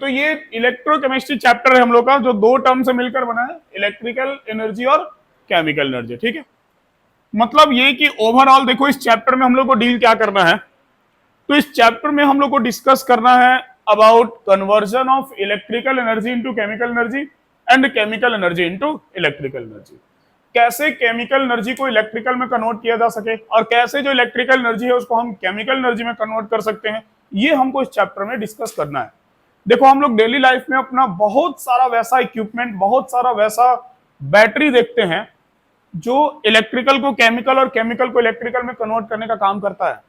तो ये electrochemistry chapter है हम लोग का, जो दो टर्म से मिलकर बना है, इलेक्ट्रिकल एनर्जी और केमिकल एनर्जी। ठीक है, मतलब ये कि ओवरऑल देखो इस चैप्टर में हम लोग को डील क्या करना है। तो इस चैप्टर में हम लोग को डिस्कस करना है about conversion of electrical energy into chemical energy and chemical energy into electrical energy. कैसे केमिकल एनर्जी को इलेक्ट्रिकल में कन्वर्ट किया जा सके और कैसे जो इलेक्ट्रिकल एनर्जी है उसको हम केमिकल एनर्जी में कन्वर्ट कर सकते हैं, ये हमको इस चैप्टर में डिस्कस करना है। देखो हम लोग डेली लाइफ में अपना बहुत सारा वैसा इक्विपमेंट, बहुत सारा वैसा बैटरी देखते हैं जो इलेक्ट्रिकल को केमिकल और केमिकल को इलेक्ट्रिकल में कन्वर्ट करने का काम करता है।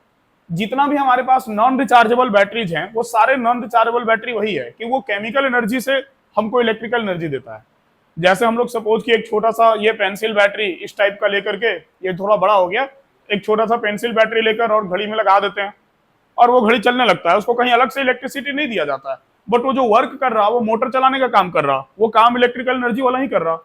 जितना भी हमारे पास नॉन रिचार्जेबल बैटरीज हैं वो सारे नॉन रिचार्जेबल बैटरी वही है कि वो केमिकल एनर्जी से हमको इलेक्ट्रिकल एनर्जी देता है। जैसे हम लोग सपोज कि एक छोटा सा ये पेंसिल बैटरी इस टाइप का लेकर के, ये थोड़ा बड़ा हो गया, एक छोटा सा पेंसिल बैटरी लेकर और घड़ी में लगा देते हैं और वो घड़ी चलने लगता है, उसको कहीं अलग से इलेक्ट्रिसिटी नहीं दिया जाता है, बट वो जो वर्क कर रहा, वो मोटर चलाने का काम कर रहा, वो काम इलेक्ट्रिकल एनर्जी वाला ही कर रहा।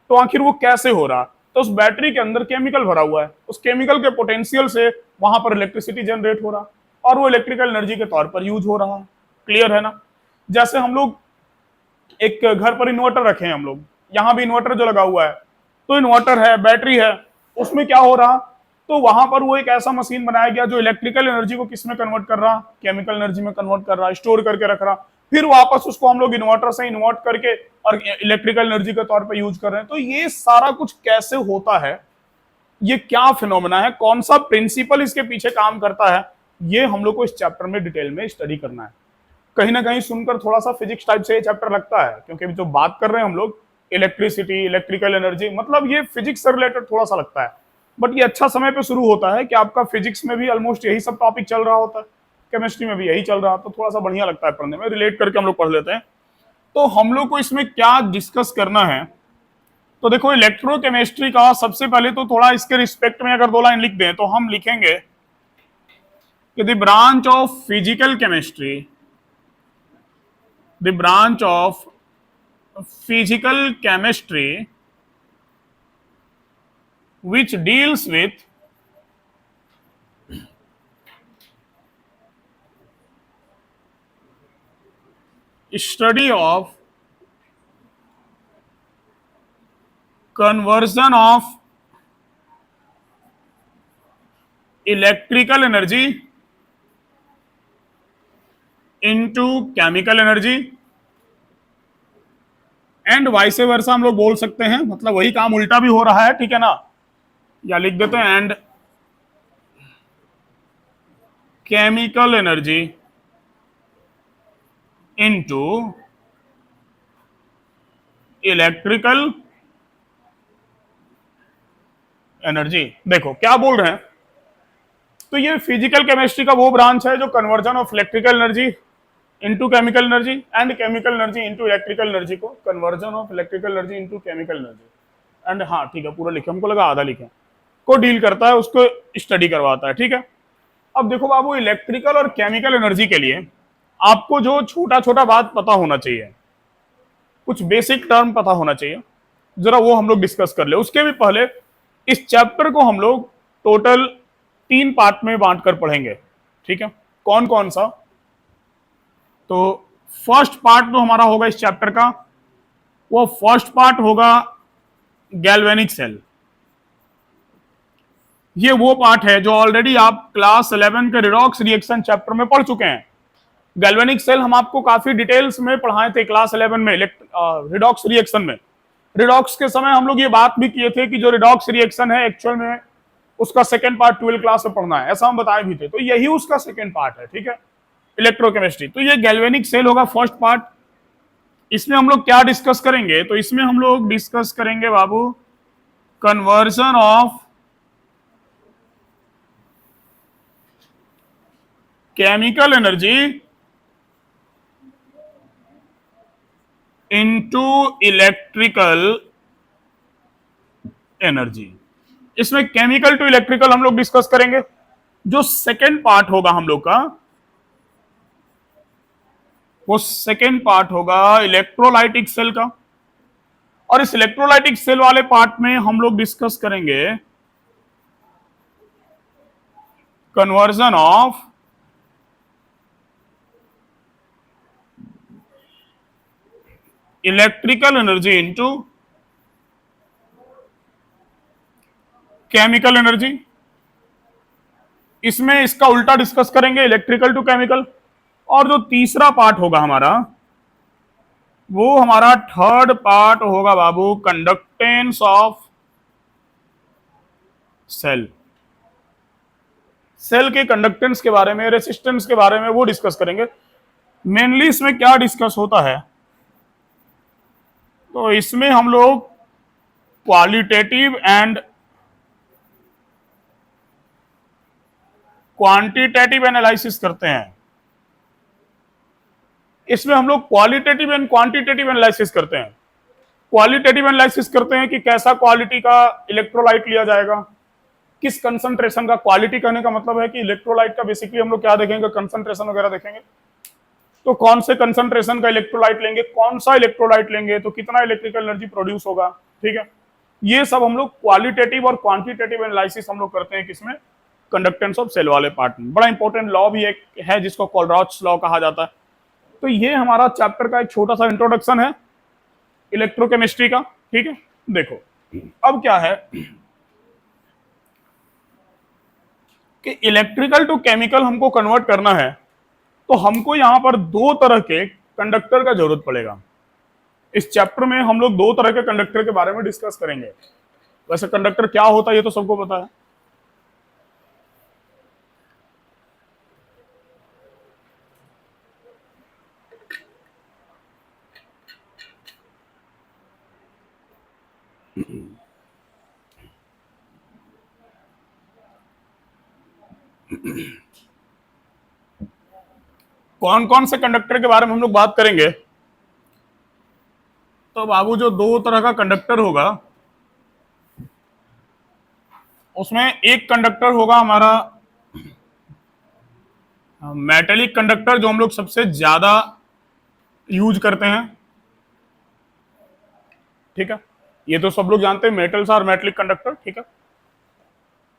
तो आखिर वो कैसे हो रहा? तो उस बैटरी के अंदर केमिकल भरा हुआ है, उस केमिकल के पोटेंशियल से वहां पर इलेक्ट्रिसिटी जनरेट हो रहा और वो इलेक्ट्रिकल एनर्जी के तौर पर यूज हो रहा है। क्लियर है ना? जैसे हम लोग एक घर पर इन्वर्टर रखे हैं, हम लोग यहाँ भी इन्वर्टर जो लगा हुआ है, तो इन्वर्टर है, बैटरी है, उसमें क्या हो रहा? तो वहां पर वो एक ऐसा मशीन बनाया गया जो इलेक्ट्रिकल एनर्जी को किस में कन्वर्ट कर रहा? केमिकल एनर्जी में कन्वर्ट कर रहा, स्टोर करके रख रहा, फिर वापस उसको हम लोग इन्वर्टर से इन्वर्ट करके और इलेक्ट्रिकल एनर्जी के तौर पर यूज कर रहे हैं। तो ये सारा कुछ कैसे होता है, ये क्या फिनोमेना है, कौन सा प्रिंसिपल इसके पीछे काम करता है, ये हम लोग को इस चैप्टर में डिटेल में स्टडी करना है। कहीं ना कहीं सुनकर थोड़ा सा फिजिक्स टाइप से ये चैप्टर लगता है, क्योंकि जो बात कर रहे हैं हम लोग इलेक्ट्रिसिटी, इलेक्ट्रिकल एनर्जी, मतलब ये फिजिक्स से रिलेटेड थोड़ा सा लगता है। बट ये अच्छा समय पे शुरू होता है कि आपका फिजिक्स में भी ऑलमोस्ट यही सब टॉपिक चल रहा होता है, केमिस्ट्री में भी यही चल रहा है, तो थोड़ा सा बढ़िया लगता है पढ़ने में, रिलेट करके हम लोग पढ़ लेते हैं। तो हम लोग को इसमें क्या डिस्कस करना है? तो देखो इलेक्ट्रोकेमिस्ट्री का सबसे पहले तो थोड़ा इसके रिस्पेक्ट में अगर दो लाइन लिख दें तो हम लिखेंगे कि the branch of physical chemistry, the branch of physical chemistry which deals with study of conversion of electrical energy into chemical energy and vice versa हम लोग बोल सकते हैं, मतलब वही काम उल्टा भी हो रहा है, ठीक है ना? या लिख देते हैं and chemical energy into electrical energy. देखो क्या बोल रहे हैं, तो ये फिजिकल केमिस्ट्री का वो ब्रांच है जो conversion of electrical energy into chemical energy and chemical energy into electrical energy को, conversion of electrical energy into chemical energy and, हाँ ठीक है पूरा लिखे, हमको लगा आधा लिखे, को डील करता है, उसको स्टडी करवाता है। ठीक है, अब देखो बाबू इलेक्ट्रिकल और केमिकल एनर्जी के लिए आपको जो छोटा छोटा बात पता होना चाहिए, कुछ बेसिक टर्म पता होना चाहिए, जरा वो हम लोग डिस्कस कर ले। उसके भी पहले इस चैप्टर को हम लोग टोटल 3 पार्ट में बांट कर पढ़ेंगे। ठीक है, कौन कौन सा? तो फर्स्ट पार्ट जो हमारा होगा इस चैप्टर का, वो फर्स्ट पार्ट होगा गैल्वेनिक सेल। ये वो पार्ट है जो ऑलरेडी आप क्लास 11 के रिडॉक्स रिएक्शन चैप्टर में पढ़ चुके हैं। गैल्वेनिक सेल हम आपको काफी डिटेल्स में पढ़ाए थे क्लास 11 में रिडॉक्स रिएक्शन में। रिडॉक्स के समय हम लोग ये बात भी किए थे कि जो रिडॉक्स रिएक्शन है एक्चुअल में उसका सेकंड पार्ट 12 क्लास में पढ़ना है, ऐसा हम बताए भी थे। तो यही उसका सेकंड पार्ट है, ठीक है, इलेक्ट्रोकेमिस्ट्री। तो ये गैल्वेनिक सेल होगा फर्स्ट पार्ट। इसमें हम लोग क्या डिस्कस करेंगे? तो इसमें हम लोग डिस्कस करेंगे बाबू conversion of chemical energy into electrical energy. इसमें केमिकल टू इलेक्ट्रिकल हम लोग डिस्कस करेंगे। जो सेकेंड पार्ट होगा हम लोग का, वो सेकेंड पार्ट होगा इलेक्ट्रोलाइटिक सेल का। और इस इलेक्ट्रोलाइटिक सेल वाले पार्ट में हम लोग डिस्कस करेंगे conversion of electrical energy into chemical energy. इसमें इसका उल्टा डिस्कस करेंगे, इलेक्ट्रिकल टू केमिकल। और जो तीसरा पार्ट होगा हमारा, वो हमारा थर्ड पार्ट होगा बाबू, कंडक्टेंस ऑफ सेल। सेल के कंडक्टेंस के बारे में, रेसिस्टेंस के बारे में वो डिस्कस करेंगे। मेनली इसमें क्या डिस्कस होता है, तो इसमें हम लोग क्वालिटेटिव एंड क्वांटिटेटिव एनालिसिस करते हैं। इसमें हम लोग क्वालिटेटिव एंड क्वांटिटेटिव एनालिसिस करते हैं। क्वालिटेटिव एनालिसिस करते हैं कि कैसा क्वालिटी का इलेक्ट्रोलाइट लिया जाएगा, किस कंसंट्रेशन का। क्वालिटी कहने का मतलब है कि इलेक्ट्रोलाइट का बेसिकली हम लोग क्या देखेंगे, कंसंट्रेशन वगैरह देखेंगे। तो कौन से कंसंट्रेशन का इलेक्ट्रोलाइट लेंगे, कौन सा इलेक्ट्रोलाइट लेंगे, तो कितना इलेक्ट्रिकल एनर्जी प्रोड्यूस होगा, ठीक है। ये सब हम लोग क्वालिटेटिव और क्वांटिटेटिव एनालिसिस हम लोग करते हैं किसमें, कंडक्टेंस ऑफ सेल वाले पार्ट में। बड़ा इंपॉर्टेंट लॉ भी एक है जिसको कोलरॉच लॉ कहा जाता है। तो ये हमारा चैप्टर का एक छोटा सा इंट्रोडक्शन है इलेक्ट्रोकेमिस्ट्री का, ठीक है। देखो अब क्या है कि इलेक्ट्रिकल टू केमिकल हमको कन्वर्ट करना है, तो हमको यहां पर दो तरह के कंडक्टर का जरूरत पड़ेगा। इस चैप्टर में हम लोग दो तरह के कंडक्टर के बारे में डिस्कस करेंगे। वैसे कंडक्टर क्या होता है ये तो सबको पता है। कौन कौन से कंडक्टर के बारे में हम लोग बात करेंगे, तो बाबू जो दो तरह का कंडक्टर होगा, उसमें एक कंडक्टर होगा हमारा मेटेलिक कंडक्टर, जो हम लोग सबसे ज्यादा यूज करते हैं, ठीक है। ये तो सब लोग जानते हैं, मेटल्स और मेटेलिक कंडक्टर, ठीक है।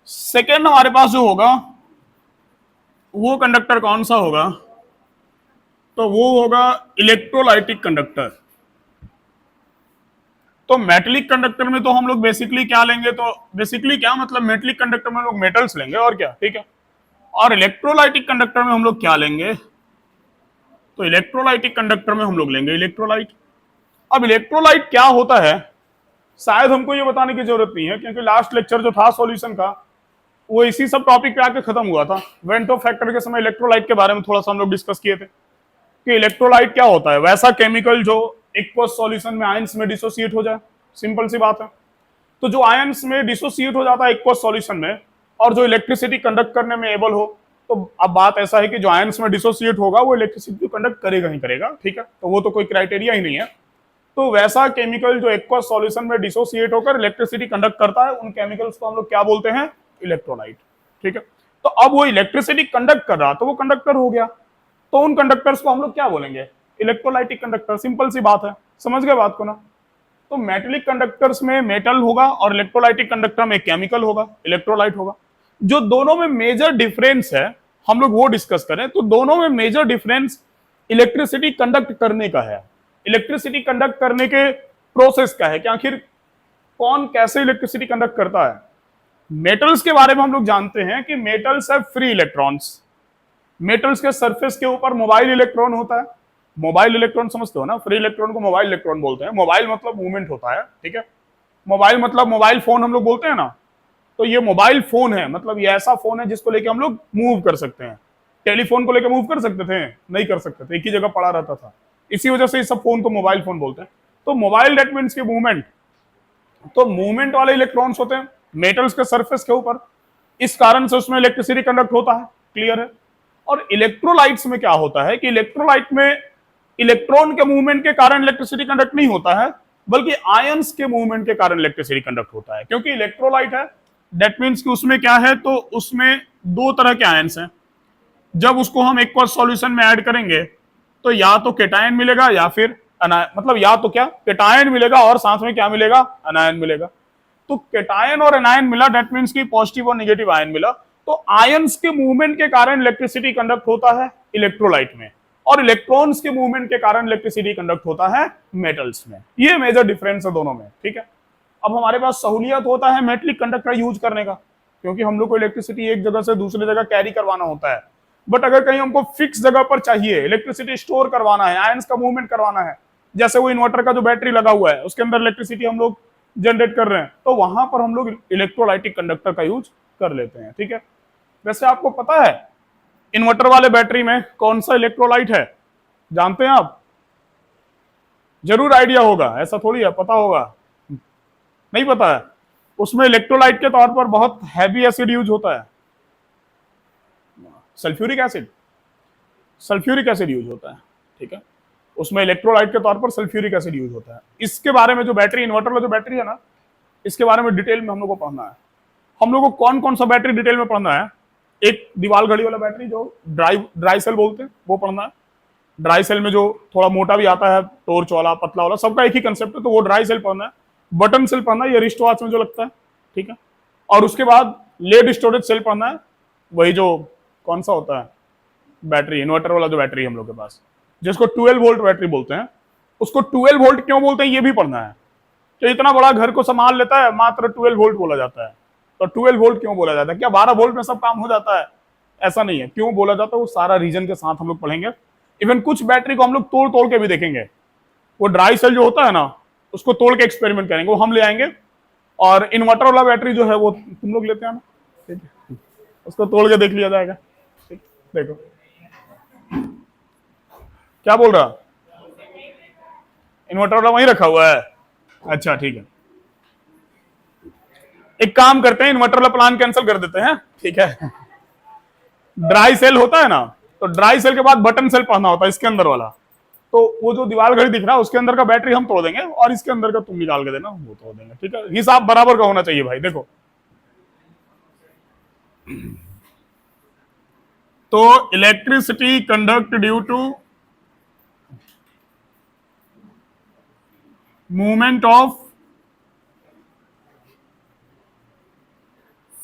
सेकेंड हमारे पास जो होगा वो कंडक्टर कौन सा होगा, तो वो होगा इलेक्ट्रोलाइटिक कंडक्टर। तो मेटेलिक कंडक्टर में तो हम लोग बेसिकली क्या लेंगे, तो बेसिकली क्या मतलब, मेटेलिक कंडक्टर में हम लोग मेटल्स लेंगे और क्या, ठीक है। और इलेक्ट्रोलाइटिक कंडक्टर में हम लोग क्या लेंगे, तो इलेक्ट्रोलाइटिक कंडक्टर में हम लोग लेंगे इलेक्ट्रोलाइट। अब इलेक्ट्रोलाइट क्या होता है, शायद हमको ये बताने की जरूरत नहीं है, क्योंकि लास्ट लेक्चर जो था सॉल्यूशन का, वो इसी सब टॉपिक पे आके खत्म हुआ था। वेंटो फैक्टर के समय इलेक्ट्रोलाइट के बारे में थोड़ा सा हम लोग डिस्कस किए थे कि इलेक्ट्रोलाइट क्या होता है। वैसा केमिकल जो एक्वस सॉल्यूशन में आयंस में डिसोसिएट हो जाए, सिंपल सी बात है। तो जो आयंस में डिसोसिएट हो जाता है एक्वस सॉल्यूशन में, और जो इलेक्ट्रिसिटी कंडक्ट करने में एबल हो, तो अब बात ऐसा है कि जो आयंस में डिसोसिएट होगा वो इलेक्ट्रिसिटी कंडक्ट करेगा ही करेगा, ठीक है। तो वो तो कोई क्राइटेरिया ही नहीं है। तो वैसा केमिकल जो एक्वस सॉल्यूशन में डिसोसिएट होकर इलेक्ट्रिसिटी कंडक्ट करता है, उन केमिकल्स को हम लोग क्या बोलते हैं, इलेक्ट्रोलाइट, ठीक है। तो अब वो इलेक्ट्रिसिटी कंडक्ट कर रहा तो वो कंडक्टर हो गया, तो उन कंडक्टर्स को हम लोग क्या बोलेंगे, इलेक्ट्रोलाइटिक कंडक्टर। सिंपल सी बात है, समझ गए बात को ना। तो मेटेलिक कंडक्टर्स में मेटल होगा और इलेक्ट्रोलाइटिक कंडक्टर में केमिकल होगा, इलेक्ट्रोलाइट होगा। जो दोनों में मेजर डिफरेंस है हम लोग वो डिस्कस करें, तो दोनों में मेजर डिफरेंस इलेक्ट्रिसिटी कंडक्ट करने का है। इलेक्ट्रिसिटी कंडक्ट करने के प्रोसेस का है कि आखिर कौन कैसे इलेक्ट्रिसिटी कंडक्ट करता है। मेटल्स के बारे में हम लोग जानते हैं कि मेटल्स है फ्री इलेक्ट्रॉन्स। मेटल्स के सरफेस के ऊपर मोबाइल इलेक्ट्रॉन होता है। मोबाइल इलेक्ट्रॉन समझते हो ना, फ्री इलेक्ट्रॉन को मोबाइल इलेक्ट्रॉन बोलते हैं। मोबाइल मतलब मूवमेंट होता है, ठीक है। मोबाइल मतलब मोबाइल फोन हम लोग बोलते हैं ना, तो ये मोबाइल फोन है, मतलब ये ऐसा फोन है जिसको लेके हम लोग मूव कर सकते हैं। टेलीफोन को लेके मूव कर सकते थे, नहीं कर सकते थे, एक ही जगह पड़ा रहता था। इसी वजह से इस सब फोन को मोबाइल फोन बोलते हैं। तो मोबाइल दैट मीन्स की मूवमेंट, तो मूवमेंट वाले इलेक्ट्रॉन्स होते हैं मेटल्स के सरफेस के ऊपर, इस कारण से उसमें इलेक्ट्रिसिटी कंडक्ट होता है, क्लियर है। और इलेक्ट्रोलाइट्स में क्या होता है कि इलेक्ट्रोलाइट में इलेक्ट्रॉन के मूवमेंट के कारण इलेक्ट्रिसिटी कंडक्ट नहीं होता है, बल्कि आयंस के मूवमेंट के कारण इलेक्ट्रिसिटी कंडक्ट होता है। क्योंकि इलेक्ट्रोलाइट है दैट मीन्स कि उसमें क्या है, तो उसमें दो तरह के आयंस हैं। जब उसको हम एक्वस सॉल्यूशन में ऐड करेंगे तो या तो केटायन मिलेगा या फिर मतलब या तो क्या केटायन मिलेगा और साथ में क्या मिलेगा, अनायन मिलेगा। तो केटायन और एनायन मिला दैट मीन्स की पॉजिटिव और नेगेटिव आयन मिला। तो आयंस के मूवमेंट के कारण इलेक्ट्रिसिटी कंडक्ट होता है इलेक्ट्रोलाइट में, और इलेक्ट्रॉन्स के मूवमेंट के कारण इलेक्ट्रिसिटी कंडक्ट होता है मेटल्स में। ये मेजर डिफरेंस है दोनों में, ठीक है। अब हमारे पास सहूलियत होता है मेटलिक कंडक्टर यूज करने का, क्योंकि हम लोग को इलेक्ट्रिसिटी एक जगह से दूसरी जगह कैरी करवाना होता है। बट अगर कहीं हमको फिक्स जगह पर चाहिए, इलेक्ट्रिसिटी स्टोर करवाना है, आयंस का मूवमेंट करवाना है, जैसे वो इन्वर्टर का जो बैटरी लगा हुआ है उसके अंदर इलेक्ट्रिसिटी हम लोग जनरेट कर रहे हैं, तो वहां पर हम लोग इलेक्ट्रोलाइटिक कंडक्टर का यूज कर लेते हैं, ठीक है। वैसे आपको पता है इन्वर्टर वाले बैटरी में कौन सा इलेक्ट्रोलाइट है, जानते हैं आप? जरूर आइडिया होगा, ऐसा थोड़ी है पता होगा, नहीं पता है। उसमें इलेक्ट्रोलाइट के तौर पर बहुत हैवी एसिड यूज होता है, sulphuric acid, sulphuric acid use होता है, ठीक है। उसमें इलेक्ट्रोलाइट के तौर पर सल्फ्यूरिक एसिड यूज होता है। इसके बारे में जो बैटरी, इन्वर्टर वाला जो बैटरी है ना, इसके बारे में डिटेल में हम लोग को पढ़ना है। हम लोग को कौन कौन सा बैटरी डिटेल में पढ़ना है? एक दीवार घड़ी वाला बैटरी जो ड्राई सेल बोलते हैं वो पढ़ना है। ड्राई सेल में जो थोड़ा मोटा भी आता है, टॉर्च वाला, पतला वाला, सबका एक ही कंसेप्ट है, तो वो ड्राई सेल पढ़ना है। बटन सेल पढ़ना है, ये रिस्ट वॉच में जो लगता है, ठीक है। और उसके बाद लेड स्टोरेज सेल पढ़ना है, वही जो कौन सा होता है बैटरी, इन्वर्टर वाला जो बैटरी हम लोग के पास, जिसको 12 वोल्ट बैटरी बोलते हैं, उसको 12 वोल्ट क्यों बोलते हैं ये भी पढ़ना है। तो इतना बड़ा घर को संभाल लेता है, मात्र 12 वोल्ट बोला जाता है, तो 12 वोल्ट क्यों बोला जाता है? क्या 12 वोल्ट में सब काम हो जाता है? ऐसा नहीं है। क्यों बोला जाता है वो सारा रीजन के साथ हम लोग पढ़ेंगे। इवन कुछ बैटरी को हम लोग तोड़ तोड़ के भी देखेंगे। वो ड्राई सेल जो होता है ना, उसको तोड़ के एक्सपेरिमेंट करेंगे, वो हम ले आएंगे। और इन्वर्टर वाला बैटरी जो है वो तुम लोग लेते हैं ना, ठीक है, उसको तोड़ के देख लिया जाएगा। ठीक, देखो क्या बोल रहा, इन्वर्टर वाला वहीं रखा हुआ है, अच्छा ठीक है। एक काम करते हैं, इन्वर्टर वाला प्लान कैंसिल कर देते हैं, ठीक है। ड्राई सेल होता है ना, तो ड्राई सेल के बाद बटन सेल पढ़ना होता है, इसके अंदर वाला। तो वो जो दीवार घड़ी दिख रहा है उसके अंदर का बैटरी हम तोड़ देंगे, और इसके अंदर का तुम निकाल के देना, वो तोड़ देंगे, ठीक है। हिसाब बराबर का होना चाहिए भाई। देखो तो electricity conduct due to movement of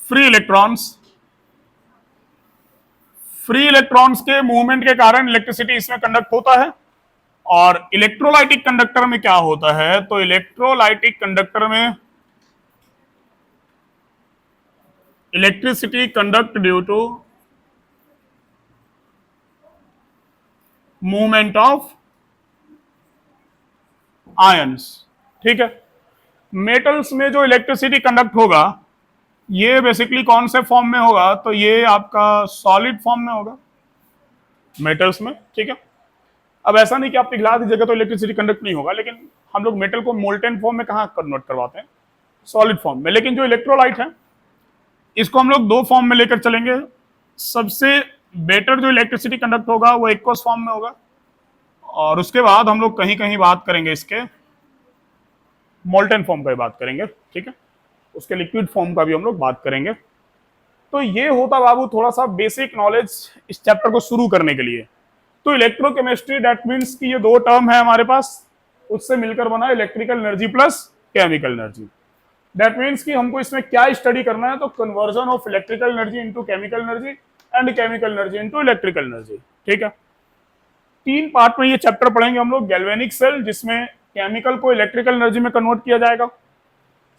free electrons, free electrons के मूवमेंट के कारण इलेक्ट्रिसिटी इसमें कंडक्ट होता है। और इलेक्ट्रोलाइटिक कंडक्टर में क्या होता है? तो इलेक्ट्रोलाइटिक कंडक्टर में electricity conduct due to movement of ions, ठीक है। मेटल्स में जो इलेक्ट्रिसिटी कंडक्ट होगा ये बेसिकली कौन से फॉर्म में होगा? तो ये आपका सॉलिड फॉर्म में होगा मेटल्स में, ठीक है। अब ऐसा नहीं कि आप पिघला दीजिएगा तो इलेक्ट्रिसिटी कंडक्ट नहीं होगा, लेकिन हम लोग मेटल को मोल्टेन फॉर्म में कहाँ कन्वर्ट करवाते हैं? सॉलिड फॉर्म में। लेकिन जो इलेक्ट्रोलाइट है इसको हम लोग दो फॉर्म में लेकर चलेंगे। सबसे बेटर जो इलेक्ट्रिसिटी कंडक्ट होगा वो एक्वस फॉर्म में होगा, और उसके बाद हम लोग कहीं कहीं बात करेंगे इसके मोल्टेन फॉर्म का भी बात करेंगे, ठीक है। उसके लिक्विड फॉर्म का भी हम लोग बात करेंगे। तो ये होता बाबू थोड़ा सा बेसिक नॉलेज इस चैप्टर को शुरू करने के लिए। तो इलेक्ट्रोकेमिस्ट्री दैट मीन्स कि ये दो टर्म है हमारे पास, उससे मिलकर बना electrical energy plus chemical energy. That means कि हमको इसमें क्या स्टडी करना है? तो conversion of electrical energy into chemical energy and chemical energy into electrical energy, ठीक है। 3 पार्ट में ये चैप्टर पढ़ेंगे हम लोग। गैल्वेनिक सेल, जिसमें केमिकल को इलेक्ट्रिकल एनर्जी में कन्वर्ट किया जाएगा।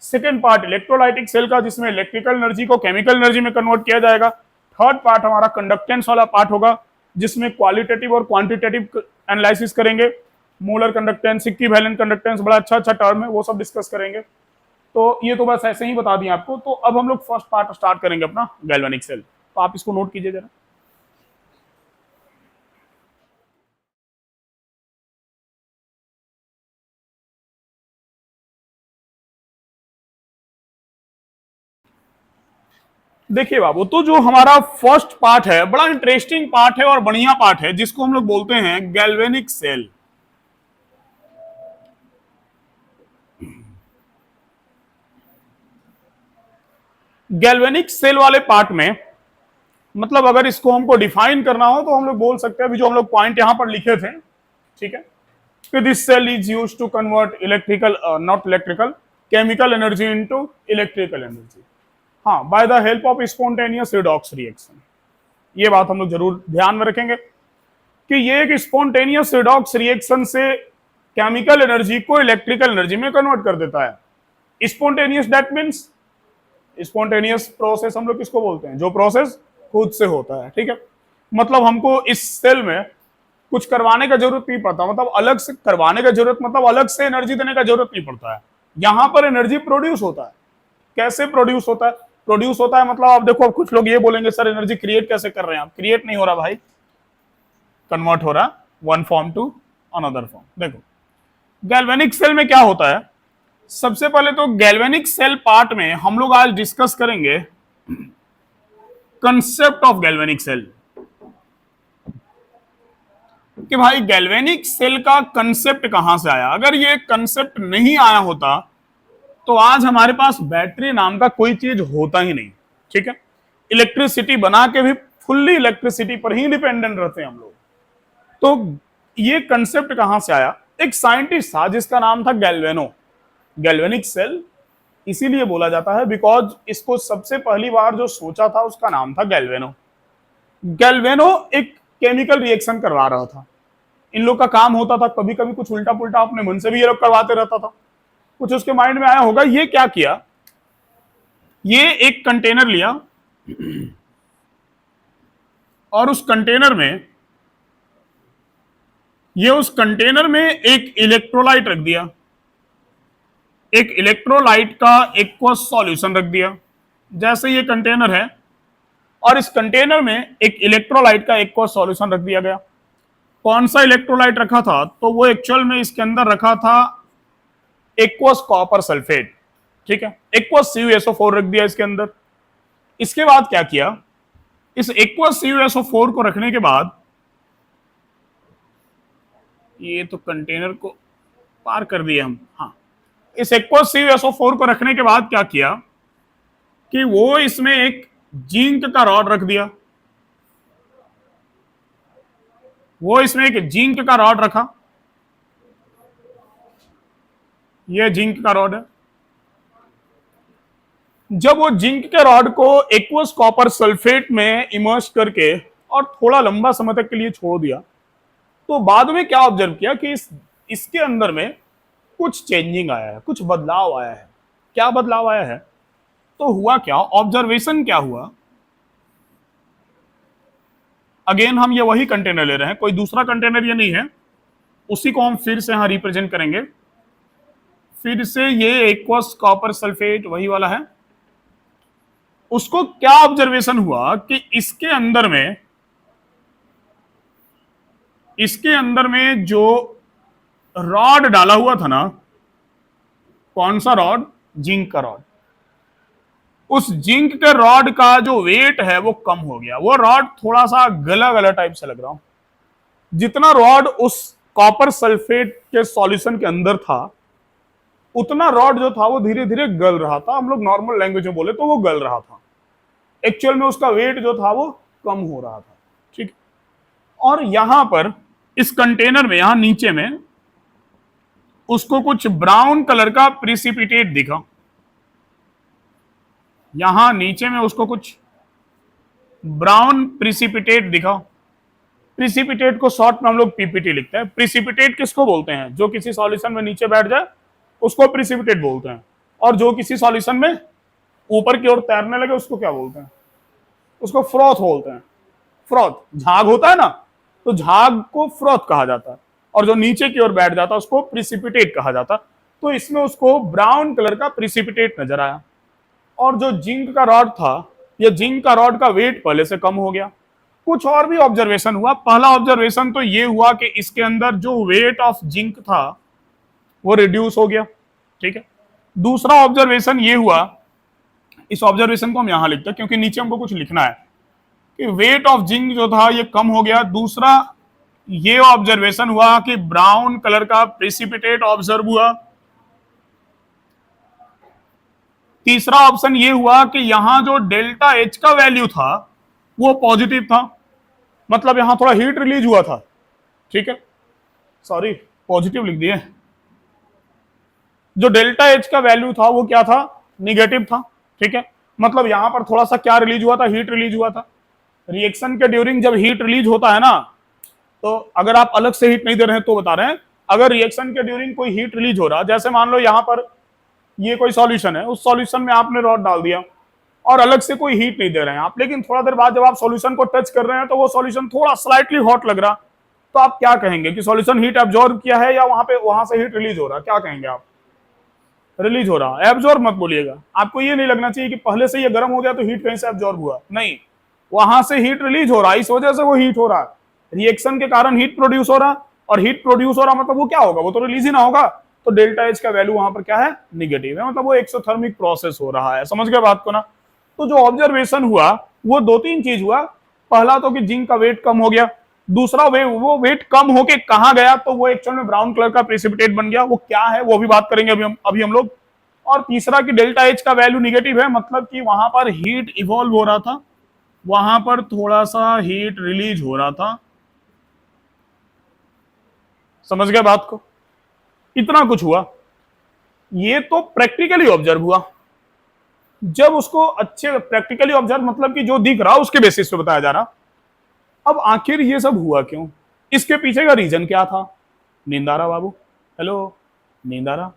सेकेंड पार्ट इलेक्ट्रोलाइटिक सेल का, जिसमें इलेक्ट्रिकल एनर्जी को केमिकल एनर्जी में कन्वर्ट किया जाएगा। थर्ड पार्ट हमारा कंडक्टेंस वाला पार्ट होगा, जिसमें क्वालिटेटिव और क्वांटिटेटिव एनालिसिस करेंगे। मोलर कंडक्टेंस, इक्विवेलेंट कंडक्टेंस, बड़ा अच्छा अच्छा टर्म है, वो सब डिस्कस करेंगे। तो ये तो बस ऐसे ही बता दिया आपको। तो अब हम लोग फर्स्ट पार्ट स्टार्ट करेंगे अपना गैल्वेनिक सेल। तो आप इसको नोट कीजिए जरा। देखिए बाबू, तो जो हमारा फर्स्ट पार्ट है बड़ा इंटरेस्टिंग पार्ट है और बढ़िया पार्ट है, जिसको हम लोग बोलते हैं गैल्वेनिक सेल। गैल्वेनिक सेल वाले पार्ट में मतलब अगर इसको हमको डिफाइन करना हो तो हम लोग बोल सकते हैं, अभी जो हम लोग पॉइंट यहां पर लिखे थे, ठीक है, कि this cell is used to convert electrical not electrical chemical energy into electrical energy, हाँ, by the help of spontaneous redox reaction. ये बात हम लोग जरूर ध्यान में रखेंगे। कि ये एक स्पॉन्टेनियस रिडॉक्स रिएक्शन से केमिकल एनर्जी को इलेक्ट्रिकल एनर्जी में कन्वर्ट कर देता है। Spontaneous that means spontaneous process हम लोग किसको बोलते हैं, जो प्रोसेस खुद से होता है, ठीक है। मतलब हमको इस सेल में कुछ करवाने का जरूरत नहीं पड़ता, मतलब अलग से करवाने का जरूरत मतलब अलग से एनर्जी देने का जरूरत नहीं पड़ता है। यहां पर एनर्जी प्रोड्यूस होता है। कैसे प्रोड्यूस होता है? प्रोड्यूस होता है मतलब आप देखो, अब कुछ लोग ये बोलेंगे सर एनर्जी क्रिएट कैसे कर रहे हैं आप? क्रिएट नहीं हो रहा भाई, कन्वर्ट हो रहा one form to another form. देखो गैल्वेनिक सेल में क्या होता है, सबसे पहले तो गैल्वेनिक सेल पार्ट में हम लोग आज डिस्कस करेंगे कंसेप्ट ऑफ गैल्वेनिक सेल, कि भाई गैल्वेनिक सेल का कंसेप्ट कहां से आया। अगर ये कंसेप्ट नहीं आया होता तो आज हमारे पास बैटरी नाम का कोई चीज होता ही नहीं, ठीक है। इलेक्ट्रिसिटी बना के भी फुल्ली इलेक्ट्रिसिटी पर ही डिपेंडेंट रहते हैं हम लोग। तो ये कंसेप्ट कहां से आया? एक साइंटिस्ट था जिसका नाम था गैल्वेनो। गैल्वेनिक सेल इसीलिए बोला जाता है बिकॉज इसको सबसे पहली बार जो सोचा था उसका नाम था गैल्वेनो। गैल्वेनो एक केमिकल रिएक्शन करवा रहा था। इन लोग का काम होता था कभी कभी कुछ उल्टा पुल्टा अपने मन से भी ये लोग करवाते रहता था। कुछ उसके माइंड में आया होगा, ये क्या किया, ये एक कंटेनर लिया और उस कंटेनर में एक इलेक्ट्रोलाइट रख दिया, एक इलेक्ट्रोलाइट का एक्वस सॉल्यूशन रख दिया। जैसे ये कंटेनर है और इस कंटेनर में एक इलेक्ट्रोलाइट का एक्वस सॉल्यूशन रख दिया गया। कौन सा इलेक्ट्रोलाइट रखा था? तो वो एक्चुअल में इसके अंदर रखा था एक्वस कॉपर सल्फेट, ठीक है। एक्वस CuSO4 रख दिया इसके अंदर। इसके बाद क्या किया, इस एक्वस CuSO4 को रखने के बाद, ये तो कंटेनर को पार कर दिया हम, हाँ, इस एक्वस CuSO4 को रखने के बाद क्या किया कि वो इसमें एक जिंक का रॉड रख दिया। वो इसमें एक जिंक का रॉड रखा, ये जिंक का रॉड है। जब वो जिंक के रॉड को एक्वस कॉपर सल्फेट में इमर्स करके और थोड़ा लंबा समय तक के लिए छोड़ दिया, तो बाद में क्या ऑब्जर्व किया कि इसके अंदर में कुछ चेंजिंग आया है, कुछ बदलाव आया है। क्या बदलाव आया है? तो हुआ क्या, ऑब्जर्वेशन क्या हुआ। अगेन हम ये वही कंटेनर ले रहे हैं, कोई दूसरा कंटेनर ये नहीं है, उसी को हम फिर से यहां रिप्रेजेंट करेंगे। फिर से ये एक्वस कॉपर सल्फेट वही वाला है। उसको क्या ऑब्जर्वेशन हुआ कि इसके अंदर में जो रॉड डाला हुआ था ना, कौन सा रॉड? जिंक का रॉड। उस जिंक के रॉड का जो वेट है वो कम हो गया। वो रॉड थोड़ा सा गला गला टाइप से लग रहा हूं। जितना रॉड उस कॉपर सल्फेट के सॉल्यूशन के अंदर था, उतना रॉड जो था वो धीरे धीरे गल रहा था। हम लोग नॉर्मल लैंग्वेज में बोले तो वो गल रहा था। एक्चुअल में उसका वेट जो था वो कम हो रहा था, ठीक। और यहां पर इस कंटेनर में, यहां नीचे में उसको कुछ ब्राउन कलर का प्रिसिपिटेट दिखा। यहां नीचे में उसको कुछ ब्राउन प्रिसिपिटेट दिखा। प्रिसिपिटेट को शॉर्ट में हम लोग पीपीटी लिखते हैं। प्रिसिपिटेट किसको बोलते हैं? जो किसी सॉल्यूशन में नीचे बैठ जाए उसको प्रिसिपिटेट बोलते हैं। और जो किसी सॉल्यूशन में ऊपर की ओर तैरने लगे उसको क्या बोलते हैं? उसको फ्रॉथ बोलते हैं। फ्रॉथ, झाग होता है ना, तो झाग को फ्रॉथ कहा जाता है। और जो नीचे की ओर बैठ जाता है उसको प्रिसिपिटेट कहा जाता। तो इसमें उसको ब्राउन कलर का प्रिसिपिटेट नजर आया। और जो जिंक का रॉड था, या जिंक का रॉड का वेट पहले से कम हो गया। कुछ और भी ऑब्जर्वेशन हुआ। पहला ऑब्जर्वेशन तो ये हुआ कि इसके अंदर जो वेट ऑफ जिंक था वो रिड्यूस हो गया, ठीक है। दूसरा ऑब्जर्वेशन ये हुआ, इस ऑब्जर्वेशन को हम यहां लिखते हैं क्योंकि नीचे हमको कुछ लिखना है, कि वेट ऑफ जिंक जो था ये कम हो गया। दूसरा ये ऑब्जर्वेशन हुआ कि ब्राउन कलर का प्रेसिपिटेट ऑब्जर्व हुआ। तीसरा ऑप्शन ये हुआ कि यहां जो डेल्टा एच का वैल्यू था वो पॉजिटिव था, मतलब यहां थोड़ा हीट रिलीज हुआ था, ठीक है। सॉरी, पॉजिटिव लिख दिए। जो डेल्टा एच का वैल्यू था वो क्या था? निगेटिव था, ठीक है। मतलब यहां पर थोड़ा सा क्या रिलीज हुआ था? हीट रिलीज हुआ था। रिएक्शन के ड्यूरिंग जब हीट रिलीज होता है ना, तो अगर आप अलग से हीट नहीं दे रहे हैं तो बता रहे हैं, अगर रिएक्शन के ड्यूरिंग कोई हीट रिलीज हो रहा, जैसे मान लो यहां पर ये कोई सॉल्यूशन है, उस सॉल्यूशन में आपने रॉड डाल दिया और अलग से कोई हीट नहीं दे रहे हैं आप, लेकिन थोड़ा देर बाद जब आप सॉल्यूशन को टच कर रहे हैं तो वो सॉल्यूशन थोड़ा स्लाइटली हॉट लग रहा, तो आप क्या कहेंगे कि सॉल्यूशन हीट एब्जॉर्ब किया है या वहां से हीट रिलीज हो रहा, क्या कहेंगे आप? रिलीज हो रहा। एब्जॉर्ब मत बोलिएगा, आपको ये नहीं लगना चाहिए कि पहले से ये गर्म हो गया तो हीट कहीं से एब्जॉर्ब हुआ, नहीं, वहां से हीट रिलीज हो रहा, इस वजह से वो हीट हो रहा, रिएक्शन के कारण हीट प्रोड्यूस हो रहा, और हीट प्रोड्यूस हो रहा मतलब वो क्या होगा, वो तो रिलीज ही ना होगा, तो डेल्टा एच का वैल्यू वहां पर क्या है, निगेटिव है, मतलब वो एक्सोथर्मिक प्रोसेस हो रहा है। समझ गए बात को ना? तो जो ऑब्जर्वेशन हुआ वो दो तीन चीज हुआ, पहला तो कि जिंक का वेट कम हो गया, दूसरा वो वेट कम होके कहां गया, तो वो एक्चुअल में ब्राउन कलर का प्रेसिपिटेट बन गया, वो क्या है वो भी बात करेंगे अभी हम लोग। और तीसरा कि डेल्टा एच का वैल्यू निगेटिव है, मतलब कि वहां पर हीट इवॉल्व हो रहा था, वहां पर थोड़ा सा हीट रिलीज हो रहा था। समझ गए बात को? इतना कुछ हुआ, ये तो प्रैक्टिकली ऑब्जर्व हुआ। जब उसको अच्छे प्रैक्टिकली ऑब्जर्व मतलब कि जो दिख रहा उसके बेसिस पे बताया जा रहा। अब आखिर ये सब हुआ क्यों, इसके पीछे का रीजन क्या था? नींद आ रहा बाबू? हेलो, नींद आ रहा?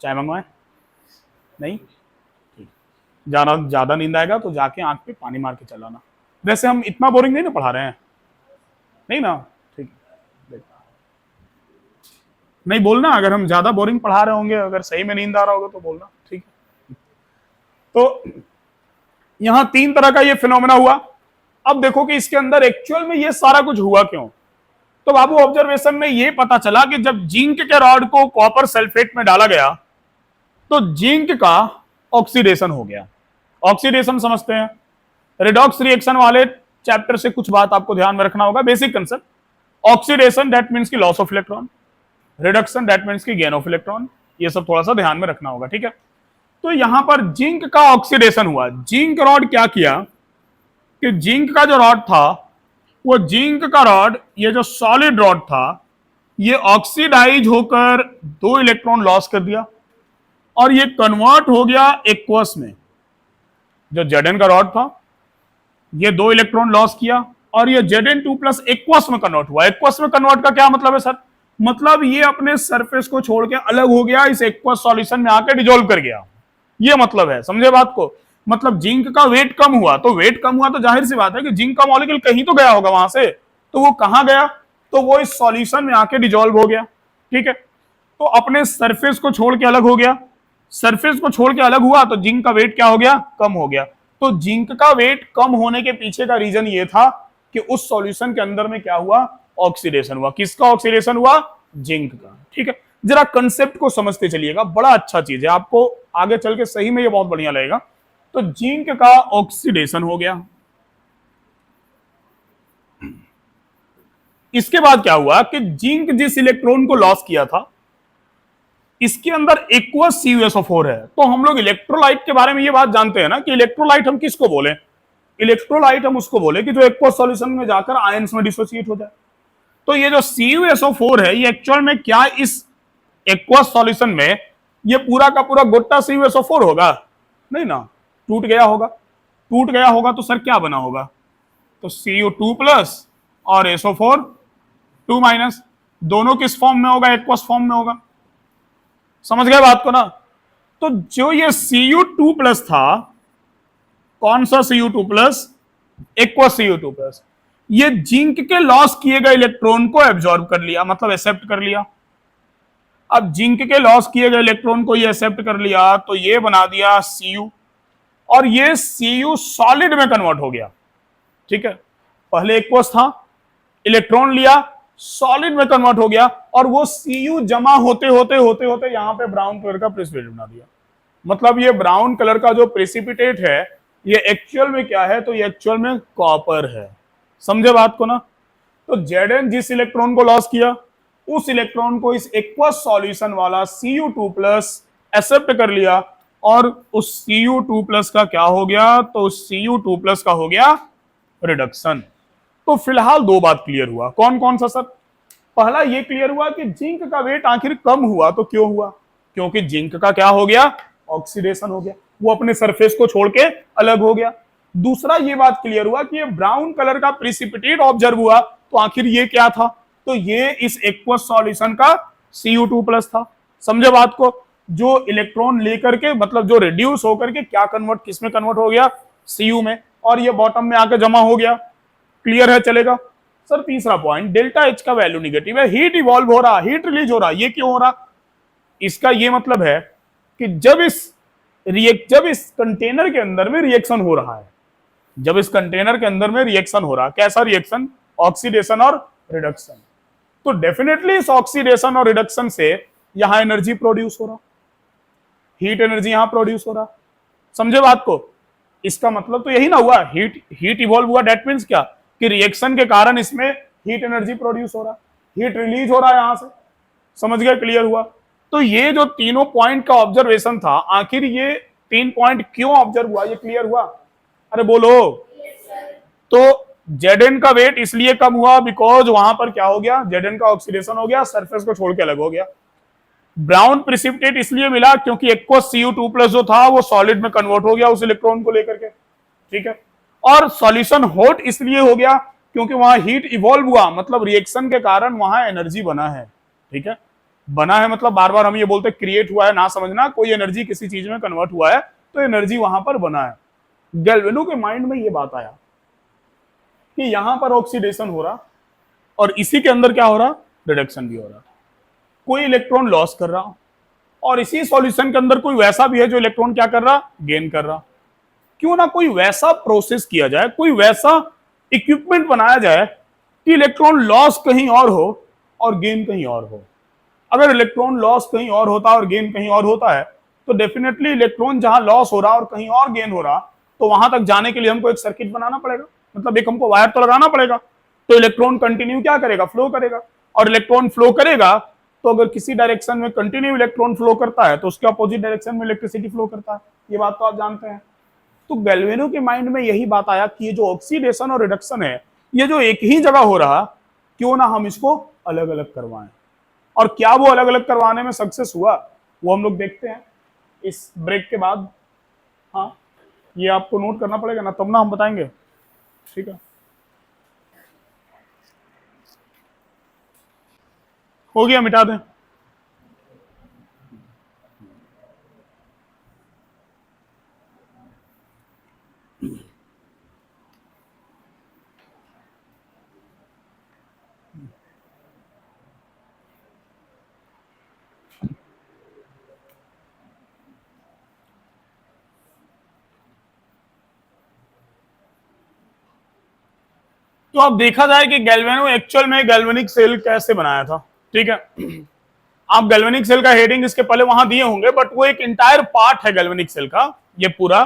चाय मंगवाए? नहीं? ठीक, जाना ज्यादा नींद आएगा तो जाके आंख पे पानी मार के चलाना। वैसे हम इतना बोरिंग नहीं ना पढ़ा रहे हैं, नहीं ना? ठीक, नहीं बोलना, अगर हम ज्यादा बोरिंग पढ़ा रहे होंगे, अगर सही में नींद आ रहा होगा तो बोलना, ठीक है? तो यहां तीन तरह का ये फिनोमेना हुआ। अब देखो कि इसके अंदर एक्चुअल में ये सारा कुछ हुआ क्यों। तो बाबू ऑब्जर्वेशन में ये पता चला कि जब जिंक के रॉड को कॉपर सल्फेट में डाला गया तो जिंक का ऑक्सीडेशन हो गया। ऑक्सीडेशन समझते हैं, रिडॉक्स रिएक्शन वाले चैप्टर से कुछ बात आपको ध्यान में रखना होगा, basic concept. Oxidation that means की loss of electron, reduction that means की गेन ऑफ इलेक्ट्रॉन, ये सब थोड़ा सा ध्यान में रखना होगा, ठीक है? तो यहां पर जिंक का ऑक्सीडेशन हुआ। जिंक रॉड क्या किया कि जिंक का जो रॉड था, वो जिंक का रॉड, ये जो सॉलिड रॉड था, ये ऑक्सीडाइज होकर 2 इलेक्ट्रॉन लॉस कर दिया और ये कन्वर्ट हो गया एक्वस में। जो Zn का रॉड था, ये 2 इलेक्ट्रॉन लॉस किया और ये Zn2 प्लस एक्वस में कन्वर्ट हुआ। एक्वस में कन्वर्ट का क्या मतलब है सर? मतलब ये अपने सरफेस को छोड़ के अलग हो गया, इस एक्वस सॉल्यूशन में आके डिजोल्व कर गया, ये मतलब है। समझे बात को? मतलब जिंक का वेट कम हुआ, तो वेट कम हुआ तो जाहिर सी बात है कि जिंक का मॉलिक्यूल कहीं तो गया होगा वहां से, तो वो कहां गया? तो वो इस सॉल्यूशन में आके डिजोल्व हो गया, ठीक है? तो अपने सरफेस को छोड़ के अलग हो गया, सरफेस को छोड़ के अलग हुआ तो जिंक का वेट क्या हो गया? कम हो गया। तो जिंक का वेट कम होने के पीछे का रीजन ये था कि उस सॉल्यूशन के अंदर में क्या हुआ? ऑक्सीडेशन हुआ। किसका ऑक्सीडेशन हुआ? जिंक का, ठीक है? जरा कंसेप्ट को समझते चलिएगा, बड़ा अच्छा चीज है, आपको आगे चल के सही में ये बहुत बढ़िया लगेगा। तो जिंक का ऑक्सीडेशन हो गया, इसके बाद क्या हुआ कि जिंक जिस इलेक्ट्रॉन को लॉस किया था, इसके अंदर एक्वस CuSO4 है। तो हम लोग इलेक्ट्रोलाइट के बारे में ये बात जानते हैं ना कि इलेक्ट्रोलाइट हम किसको बोले? इलेक्ट्रोलाइट हम उसको बोले कि जो एक्वस सॉल्यूशन में जाकर आयंस में डिसोसिएट हो जाए। तो ये जो CuSO4 है, ये एक्चुअल में क्या इस एक्वस सॉल्यूशन में ये पूरा का पूरा गोटा CuSO4 होगा? नहीं ना, टूट गया होगा। टूट गया होगा तो सर क्या बना होगा? तो Cu2 प्लस और SO4 2 माइनस, दोनों किस फॉर्म में होगा? एक्वस फॉर्म में होगा। समझ गए बात को ना? तो जो ये Cu2 प्लस था, कौन सा Cu2 plus? Aqueous Cu2 plus, ये जिंक के लॉस किए गए इलेक्ट्रॉन को एब्जॉर्ब कर लिया, मतलब एक्सेप्ट कर लिया। अब जिंक के लॉस किए गए इलेक्ट्रॉन को ये एक्सेप्ट कर लिया तो ये बना दिया Cu, और ये Cu सॉलिड में कन्वर्ट हो गया, ठीक है? पहले एक्वस था, इलेक्ट्रॉन लिया, सॉलिड में कन्वर्ट हो गया, और वो Cu जमा होते होते होते होते यहां पे ब्राउन कलर का प्रेसिपिटेट बना दिया। मतलब ये ब्राउन कलर का जो प्रेसिपिटेट है, ये एक्चुअल में क्या है? तो ये एक्चुअल में कॉपर है। समझे बात को ना? तो Zn जिस इलेक्ट्रॉन को लॉस किया, उस इलेक्ट्रॉन को इस एक्वस सॉल्यूशन वाला Cu2 प्लस एक्सेप्ट कर लिया, और उस Cu2 प्लस का क्या हो गया? तो Cu2 प्लस का हो गया रिडक्शन। तो फिलहाल दो बात क्लियर हुआ। कौन कौन सा सर? पहला ये क्लियर हुआ कि जिंक का वेट आखिर कम हुआ तो क्यों हुआ? क्योंकि जिंक का क्या हो गया? ऑक्सीडेशन हो गया, वो अपने सरफेस को छोड़ के अलग हो गया। दूसरा ये बात क्लियर हुआ कि ये ब्राउन कलर का प्रेसिपिटेट ऑब्जर्व हुआ, तो आखिर ये क्या था? तो ये इस एक्वस सॉल्यूशन का Cu2+ था। समझे बात को? जो इलेक्ट्रॉन लेकर के मतलब जो रिड्यूस होकर के क्या कन्वर्ट किसमें कन्वर्ट हो गया? Cu में, और ये बॉटम में आके जमा हो गया। क्लियर है? चलेगा सर। तीसरा पॉइंट, डेल्टा एच का वैल्यू निगेटिव है, हीट इवॉल्व हो रहा, हीट रिलीज हो रहा। ये क्यों हो रहा? इसका ये मतलब है कि जब इस कंटेनर के अंदर में रिएक्शन हो रहा है, जब इस कंटेनर के अंदर में रिएक्शन हो रहा, कैसा रिएक्शन? ऑक्सीडेशन और रिडक्शन। तो डेफिनेटली इस ऑक्सीडेशन और रिडक्शन से यहां एनर्जी प्रोड्यूस हो रहा, हीट एनर्जी यहां प्रोड्यूस हो रहा। समझे बात को? इसका मतलब तो यही ना हुआ, हीट इवॉल्व हुआ। डेट मीन्स क्या? कि रिएक्शन के कारण इसमें हीट एनर्जी प्रोड्यूस हो रहा, हीट रिलीज हो रहा है यहां से। समझ गए? क्लियर हुआ? तो ये जो तीनों पॉइंट का ऑब्जर्वेशन था, आखिर ये 3 पॉइंट क्यों ऑब्जर्व हुआ? ये क्लियर हुआ? अरे बोलो। तो Zn का वेट इसलिए कम हुआ बिकॉज वहां पर क्या हो गया? Zn का ऑक्सीडेशन हो गया, सरफेस को छोड़ के अलग हो गया। ब्राउन प्रिसिपिटेट इसलिए मिला क्योंकि एक्वस Cu2+ जो था वो सॉलिड में कन्वर्ट हो गया उस इलेक्ट्रॉन को लेकर के। ठीक है। और सॉल्यूशन हॉट इसलिए हो गया क्योंकि वहां हीट इवॉल्व हुआ, मतलब रिएक्शन के कारण वहां एनर्जी बना है। ठीक है। बना है मतलब बार बार हम ये बोलते क्रिएट हुआ है ना, समझना। कोई एनर्जी किसी चीज में कन्वर्ट हुआ है तो एनर्जी वहां पर बना है। गैल्वेनो के माइंड में ये बात आया कि यहां पर ऑक्सीडेशन हो रहा और इसी के अंदर क्या हो रहा? रिडक्शन भी हो रहा। कोई इलेक्ट्रॉन लॉस कर रहा और इसी सॉल्यूशन के अंदर कोई वैसा भी है जो इलेक्ट्रॉन क्या कर रहा? गेन कर रहा। क्यों ना कोई वैसा प्रोसेस किया जाए, कोई वैसा इक्विपमेंट बनाया जाए कि इलेक्ट्रॉन लॉस कहीं और हो और गेन कहीं और हो। अगर इलेक्ट्रॉन लॉस कहीं और होता और गेन कहीं और होता है तो डेफिनेटली इलेक्ट्रॉन जहां लॉस हो रहा और कहीं और गेन हो रहा, तो वहां तक जाने के लिए हमको एक सर्किट बनाना पड़ेगा, मतलब एक हमको वायर तो लगाना पड़ेगा। तो इलेक्ट्रॉन कंटिन्यू क्या करेगा? फ्लो करेगा। और इलेक्ट्रॉन फ्लो करेगा तो अगर किसी डायरेक्शन में कंटिन्यू इलेक्ट्रॉन फ्लो करता है तो उसके अपोजिट डायरेक्शन में इलेक्ट्रिसिटी फ्लो करता है। ये बात तो आप जानते हैं। तो गैल्वेनो के माइंड में यही बात आया कि ये जो ऑक्सीडेशन और रिडक्शन है, ये जो एक ही जगह हो रहा, क्यों ना हम इसको अलग अलग करवाएं। और क्या वो अलग अलग करवाने में सक्सेस हुआ, वो हम लोग देखते हैं इस ब्रेक के बाद। हाँ, ये आपको नोट करना पड़ेगा ना, तब ना हम बताएंगे। ठीक है, हो गया, मिटा दें। तो अब देखा जाए कि गैल्वेनो एक्चुअल में गैल्वेनिक सेल कैसे बनाया था। ठीक है, आप गैल्वेनिक सेल का हेडिंग इसके पहले वहां दिए होंगे, बट वो एक इंटायर पार्ट है गैल्वेनिक सेल का, ये पूरा।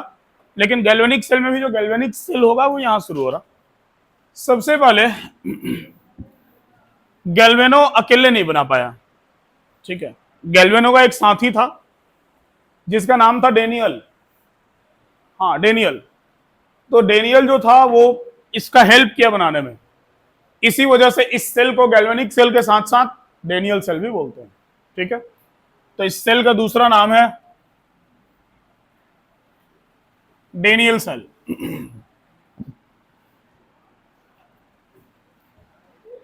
लेकिन गैल्वेनिक सेल में भी जो गैल्वेनिक सेल होगा वो यहां शुरू हो रहा। सबसे पहले गैल्वेनो अकेले नहीं बना पाया। ठीक है, गैल्वेनो का एक साथी था जिसका नाम था डेनियल। हाँ, डेनियल। तो डेनियल जो था वो इसका हेल्प किया बनाने में। इसी वजह से इस सेल को गैल्वेनिक सेल के साथ साथ डेनियल सेल भी बोलते हैं। ठीक है, तो इस सेल का दूसरा नाम है डेनियल सेल।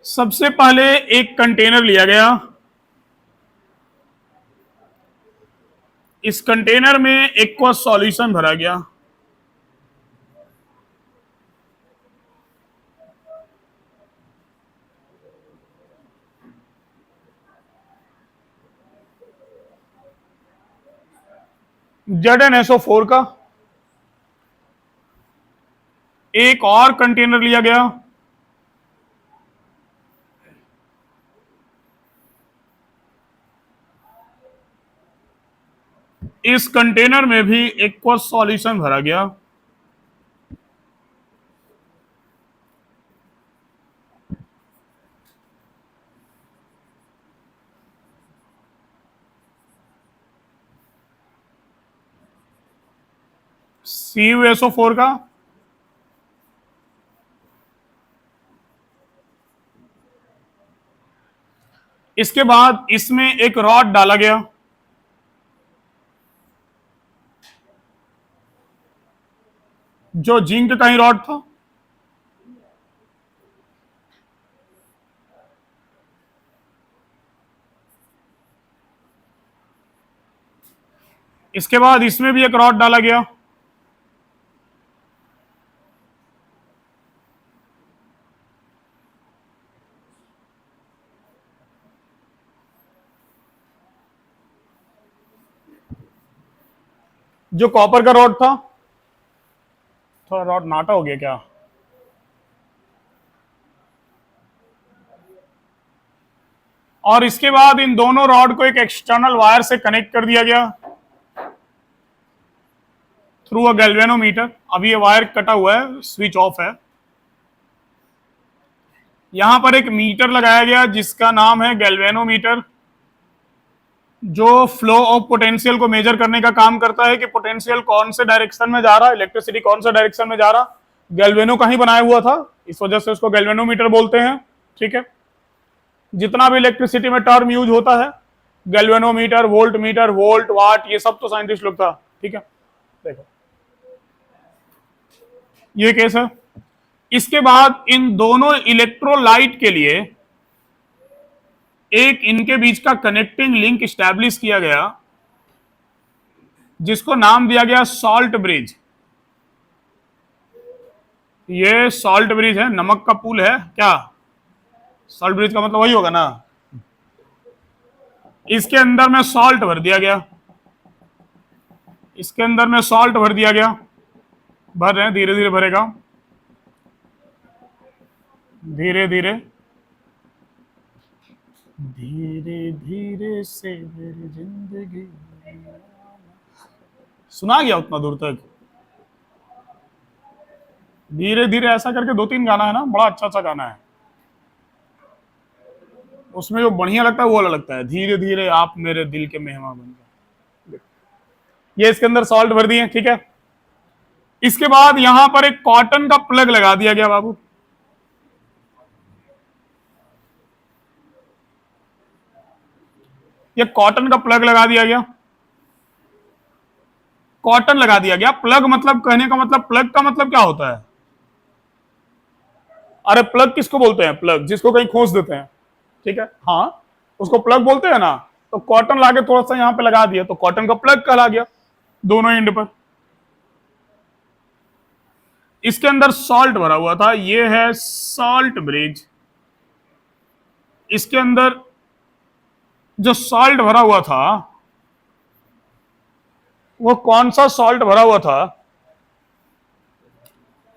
सबसे पहले एक कंटेनर लिया गया, इस कंटेनर में एक्वस सॉल्यूशन भरा गया। ZnSO4 का एक और कंटेनर लिया गया, इस कंटेनर में भी एक्वस सॉल्यूशन भरा गया। CuSO4 का इसके बाद इसमें एक रॉड डाला गया, जो जिंक का ही रॉड था। इसके बाद इसमें भी एक रॉड डाला गया, जो कॉपर का रॉड था। थोड़ा रॉड नाटा हो गया क्या? और इसके बाद इन दोनों रॉड को एक एक्सटर्नल वायर से कनेक्ट कर दिया गया थ्रू अ गैल्वेनोमीटर। अभी ये वायर कटा हुआ है, स्विच ऑफ है। यहां पर एक मीटर लगाया गया जिसका नाम है गैल्वेनोमीटर, जो फ्लो ऑफ पोटेंशियल को मेजर करने का काम करता है कि पोटेंशियल कौन से डायरेक्शन में जा रहा है, इलेक्ट्रिसिटी कौन सा डायरेक्शन में जा रहा। गैल्वेनो का ही बनाया हुआ था, इस वजह से उसको गैल्वेनोमीटर बोलते हैं। ठीक है, जितना भी इलेक्ट्रिसिटी में टर्म यूज होता है, गैल्वेनोमीटर, वोल्ट मीटर, वोल्ट, वाट, ये सब तो साइंटिस्ट लोग था। ठीक है, देखो ये केस है। इसके बाद इन दोनों इलेक्ट्रोलाइट के लिए एक इनके बीच का कनेक्टिंग लिंक स्टैब्लिश किया गया जिसको नाम दिया गया सॉल्ट ब्रिज। ये सॉल्ट ब्रिज है, नमक का पुल है क्या? सॉल्ट ब्रिज का मतलब वही होगा ना। इसके अंदर में सॉल्ट भर दिया गया, इसके अंदर में सॉल्ट भर दिया गया, भर रहे हैं, धीरे धीरे भरेगा, धीरे धीरे धीरे धीरे से मेरी जिंदगी। सुना गया उतना दूर तक? धीरे धीरे ऐसा करके 2-3 गाना है ना, बड़ा अच्छा अच्छा गाना है। उसमें जो बढ़िया लगता है वो वाला लगता है, धीरे धीरे आप मेरे दिल के मेहमान बन गए। ये इसके अंदर सॉल्ट भर दिए। ठीक है, इसके बाद यहां पर एक कॉटन का प्लग लगा दिया गया बाबू। ये कॉटन का प्लग लगा दिया गया, कॉटन लगा दिया गया। प्लग मतलब, कहने का मतलब, प्लग का मतलब क्या होता है? अरे प्लग किसको बोलते हैं? प्लग जिसको कहीं खोस देते हैं। ठीक है, हाँ, उसको प्लग बोलते हैं ना। तो कॉटन लाके थोड़ा सा यहां पे लगा दिया तो कॉटन का प्लग कहला गया, दोनों एंड पर। इसके अंदर सॉल्ट भरा हुआ था, ये है सॉल्ट ब्रिज। इसके अंदर जो सॉल्ट भरा हुआ था वो कौन सा सॉल्ट भरा हुआ था?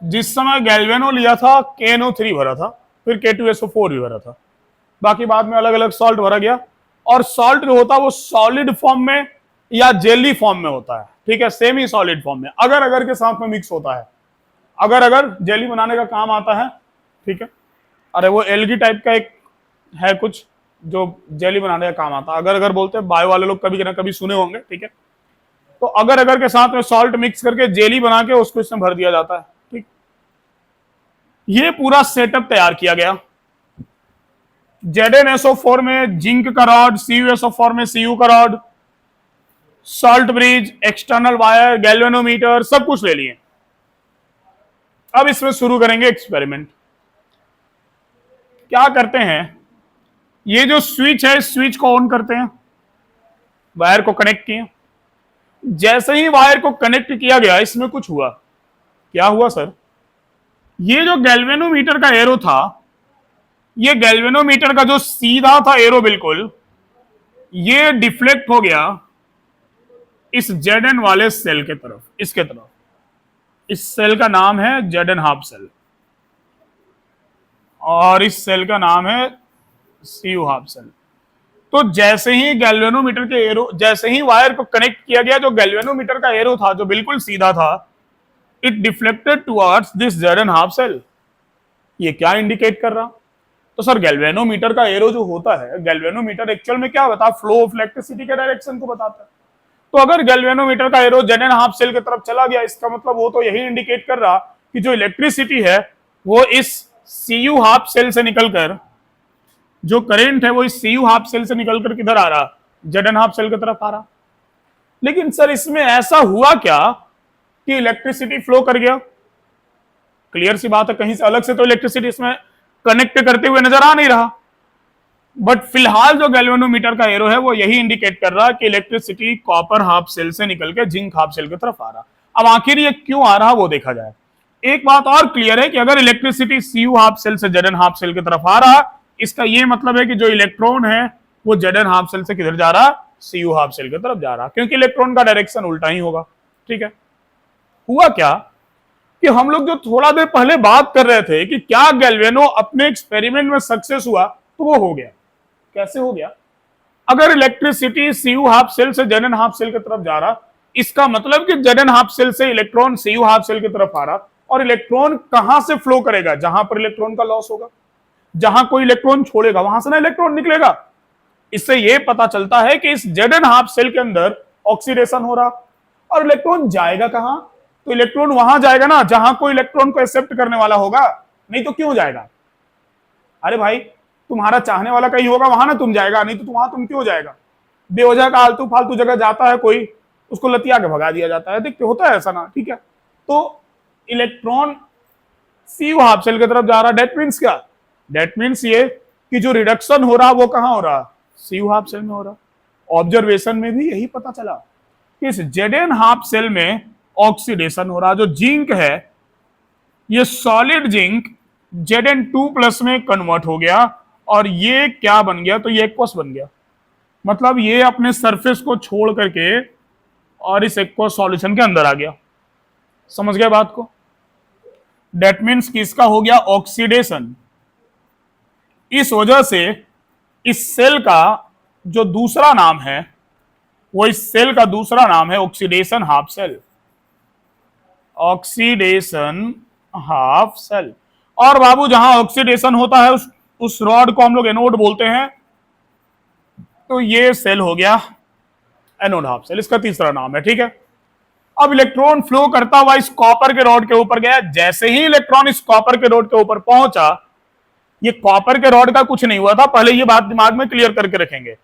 जिस समय गैल्वेनो लिया था KNO3 भरा था, फिर K2SO4 भी भरा था, बाकी बाद में अलग अलग सॉल्ट भरा गया। और सॉल्ट जो होता है वो सॉलिड फॉर्म में या जेली फॉर्म में होता है। ठीक है, सेमी सॉलिड फॉर्म में, अगर अगर के साथ में मिक्स होता है। अगर अगर जेली बनाने का काम आता है। ठीक है, अरे वो एल्गी टाइप का एक है कुछ जो जेली बनाने का काम आता है, अगर अगर बोलते हैं, बायो वाले लोग कभी ना कभी सुने होंगे। ठीक है, तो अगर अगर के साथ में सॉल्ट मिक्स करके जेली बना के उसको इसमें भर दिया जाता है। ठीक, ये पूरा सेटअप तैयार किया गया। ZnSO4 में जिंक का रॉड, CuSO4 में Cu का rod, salt bridge, external wire, galvanometer, सब कुछ ले लिए। अब इसमें शुरू करेंगे एक्सपेरिमेंट। क्या करते हैं, ये जो स्विच है, स्विच को ऑन करते हैं, वायर को कनेक्ट किए। जैसे ही वायर को कनेक्ट किया गया, इसमें कुछ हुआ। क्या हुआ सर? ये जो गैल्वेनोमीटर का एरो था, ये गैल्वेनोमीटर का जो सीधा था एरो बिल्कुल, ये डिफ्लेक्ट हो गया इस Zn वाले सेल के तरफ, इसके तरफ। इस सेल का नाम है Zn½ सेल और इस सेल का नाम है Cu½ सेल। तो जैसे ही गैल्वेनोमीटर के एरो, जैसे ही वायर को कनेक्ट किया गया, जो गैल्वेनोमीटर का एरो था जो बिल्कुल सीधा था, it deflected towards this Zn½ cell. ये क्या इंडिकेट कर रहा? तो सर गैल्वेनोमीटर का एरो जो होता है, गैल्वेनोमीटर एक्चुअल में क्या बताता? फ्लो ऑफ इलेक्ट्रिसिटी के डायरेक्शन को बताता है। तो अगर गैल्वेनोमीटर का एरो Zn½ सेल की तरफ चला गया, इसका मतलब वो तो यही इंडिकेट कर रहा कि जो इलेक्ट्रिसिटी है वो इस Cu½ सेल से निकलकर, जो करंट है वो इस Cu½ सेल से निकलकर किधर आ रहा? Zn½ सेल की तरफ आ रहा। लेकिन सर इसमें ऐसा हुआ क्या कि इलेक्ट्रिसिटी फ्लो कर गया? क्लियर सी बात है, कहीं से अलग से तो इलेक्ट्रिसिटी इसमें कनेक्ट करते हुए नजर आ नहीं रहा। बट फिलहाल जो गैल्वेनोमीटर का एरो है वो यही इंडिकेट कर रहा है कि इलेक्ट्रिसिटी कॉपर हाफ सेल से निकल के जिंक हाफ सेल की तरफ आ रहा। अब आखिर ये क्यों आ रहा वो देखा जाए। एक बात और क्लियर है कि अगर इलेक्ट्रिसिटी सीयू हाफ सेल से जेडन हाफ सेल की तरफ आ रहा, इसका ये मतलब है कि जो इलेक्ट्रॉन है वो जेडन हाफ सेल से किधर जा रहा, सीयू हाफ सेल की तरफ जा रहा, क्योंकि इलेक्ट्रॉन का डायरेक्शन उल्टा ही होगा। ठीक है, हुआ क्या कि हम लोग जो थोड़ा देर पहले बात कर रहे थे कि क्या गैल्वेनो अपने एक्सपेरिमेंट में सक्सेस हुआ, तो वो हो गया। कैसे हो गया? अगर इलेक्ट्रिसिटी सीयू हाफ सेल से जेडन हाफ सेल की तरफ जा रहा, इसका मतलब कि जेडन हाफ सेल से इलेक्ट्रॉन सीयू हाफ सेल की तरफ आ रहा, और इलेक्ट्रॉन कहां से फ्लो करेगा? जहां पर इलेक्ट्रॉन का लॉस होगा, जहां कोई इलेक्ट्रॉन छोड़ेगा वहां से ना इलेक्ट्रॉन निकलेगा। इससे यह पता चलता है कि इस जेडन हाफ सेल के अंदर ऑक्सीडेशन हो रहा, और इलेक्ट्रॉन जाएगा कहां? तो इलेक्ट्रॉन वहां जाएगा ना जहां कोई इलेक्ट्रॉन को एक्सेप्ट करने वाला होगा, नहीं तो क्यों जाएगा? अरे भाई, तुम्हारा चाहने वाला कहीं होगा वहां ना तुम जाएगा, नहीं तो वहां तुम क्यों जाएगा? बेवजह का आलतू फालतू जगह जाता है कोई, उसको लतिया के भगा दिया जाता है, देखते होता है ऐसा ना। ठीक है, तो इलेक्ट्रॉन सीयू हाफ सेल की तरफ जा रहा, डेट मीन्स क्या? डेट मीन्स ये कि जो रिडक्शन हो रहा वो कहां हो रहा? सीयू हाफ सेल में हो रहा। ऑब्जर्वेशन में भी यही पता चला कि इस जेडन हाफ सेल में ऑक्सीडेशन हो रहा। जो जिंक है, ये सॉलिड जिंक Zn2+ में कन्वर्ट हो गया, और ये क्या बन गया? तो ये एक्वस बन गया। मतलब ये अपने सरफेस को छोड़ करके और इस एक्वस सॉल्यूशन के अंदर आ गया। समझ गए बात को? डेट मीन्स कि इसका हो गया ऑक्सीडेशन। इस वजह से इस सेल का जो दूसरा नाम है, वो इस सेल का दूसरा नाम है oxidation half cell. Oxidation half cell. और बाबू जहां ऑक्सीडेशन होता है उस रॉड को हम लोग एनोड बोलते हैं। तो ये सेल हो गया एनोड हाफ सेल, इसका तीसरा नाम है। ठीक है, अब इलेक्ट्रॉन फ्लो करता हुआ इस कॉपर के रॉड के ऊपर गया। जैसे ही इलेक्ट्रॉन इस कॉपर के रॉड के ऊपर पहुंचा, ये कॉपर के रॉड का कुछ नहीं हुआ था, पहले ये बात दिमाग में क्लियर करके रखेंगे।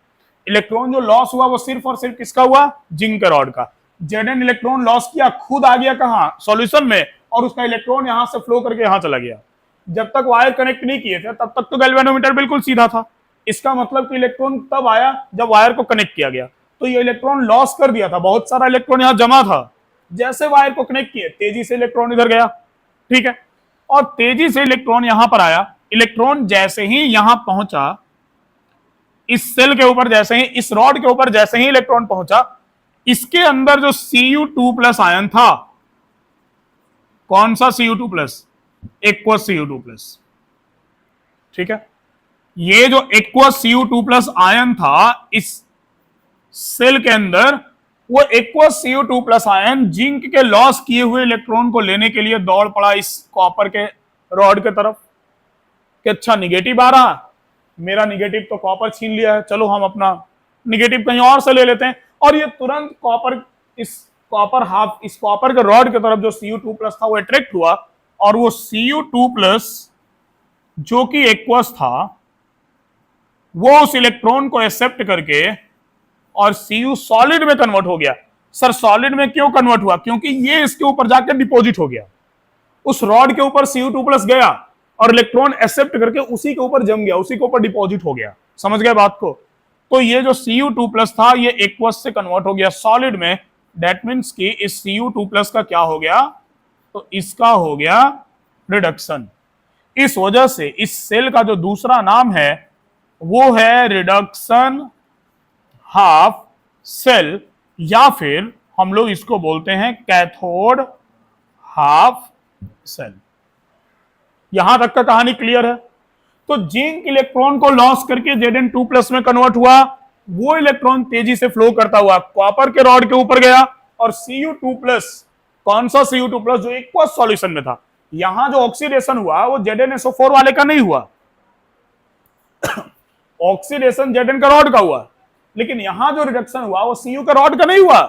इलेक्ट्रॉन जो लॉस हुआ वो सिर्फ और सिर्फ किसका हुआ? जिंक के रॉड का। जेडन इलेक्ट्रॉन लॉस किया, खुद आ गया कहां? सॉल्यूशन में, और उसका इलेक्ट्रॉन यहां से फ्लो करके यहां चला गया। जब तक वायर कनेक्ट नहीं किए थे तब तक तो गैल्वेनोमीटर बिल्कुल सीधा था। इसका मतलब कि इलेक्ट्रॉन तब आया जब वायर को कनेक्ट किया गया। तो ये इलेक्ट्रॉन लॉस कर दिया था, बहुत सारा इलेक्ट्रॉन यहां जमा था। जैसे वायर को कनेक्ट किए, तेजी से इलेक्ट्रॉन इधर गया। ठीक है, और तेजी से इलेक्ट्रॉन यहां पर आया। इलेक्ट्रॉन जैसे ही यहां पहुंचा, इस सेल के ऊपर जैसे ही, इस रॉड के ऊपर जैसे ही इलेक्ट्रॉन पहुंचा, इसके अंदर जो Cu2+ आयन था, कौन सा Cu2+? Aqueous Cu2+। ठीक है, ये जो एक्वस Cu2+ आयन था इस सेल के अंदर, वो एक्वस Cu2+ आयन जिंक के लॉस किए हुए इलेक्ट्रॉन को लेने के लिए दौड़ पड़ा इस कॉपर के रॉड के तरफ कि अच्छा निगेटिव आ रहा, मेरा निगेटिव तो कॉपर छीन लिया है, चलो हम अपना निगेटिव कहीं और से ले लेते हैं। और ये तुरंत इस कॉपर के रॉड की तरफ जो Cu2+ था वो अट्रैक्ट हुआ, और वो Cu2+ जो कि एक्वस था, वो उस इलेक्ट्रॉन को एक्सेप्ट करके और Cu सॉलिड में कन्वर्ट हो गया। सर सॉलिड में क्यों कन्वर्ट हुआ? क्योंकि ये इसके ऊपर जाकर डिपॉजिट हो गया। उस रॉड के ऊपर Cu2+ गया और इलेक्ट्रॉन एक्सेप्ट करके उसी के ऊपर जम गया, उसी के ऊपर डिपॉजिट हो गया। समझ गए बात को? तो ये जो Cu2+ था ये एक्वस से कन्वर्ट हो गया सॉलिड में। दैट मीन्स कि इस Cu2+ का क्या हो गया? तो इसका हो गया रिडक्शन। इस वजह से इस सेल का जो दूसरा नाम है वो है रिडक्शन हाफ सेल, या फिर हम लोग इसको बोलते हैं कैथोड हाफ सेल। यहां तक का कहानी क्लियर है? तो जिंक इलेक्ट्रॉन को लॉस करके Zn2+ में कन्वर्ट हुआ, वो इलेक्ट्रॉन तेजी से फ्लो करता हुआ कॉपर के रॉड के ऊपर गया, और Cu2+, कौन सा Cu2+ जो एक्वस सॉल्यूशन में था, यहां जो ऑक्सीडेशन हुआ वो ZnSO4 वाले का नहीं हुआ। ऑक्सीडेशन Zn का रॉड का हुआ, लेकिन यहां जो रिडक्शन हुआ वो Cu का रॉड का नहीं हुआ,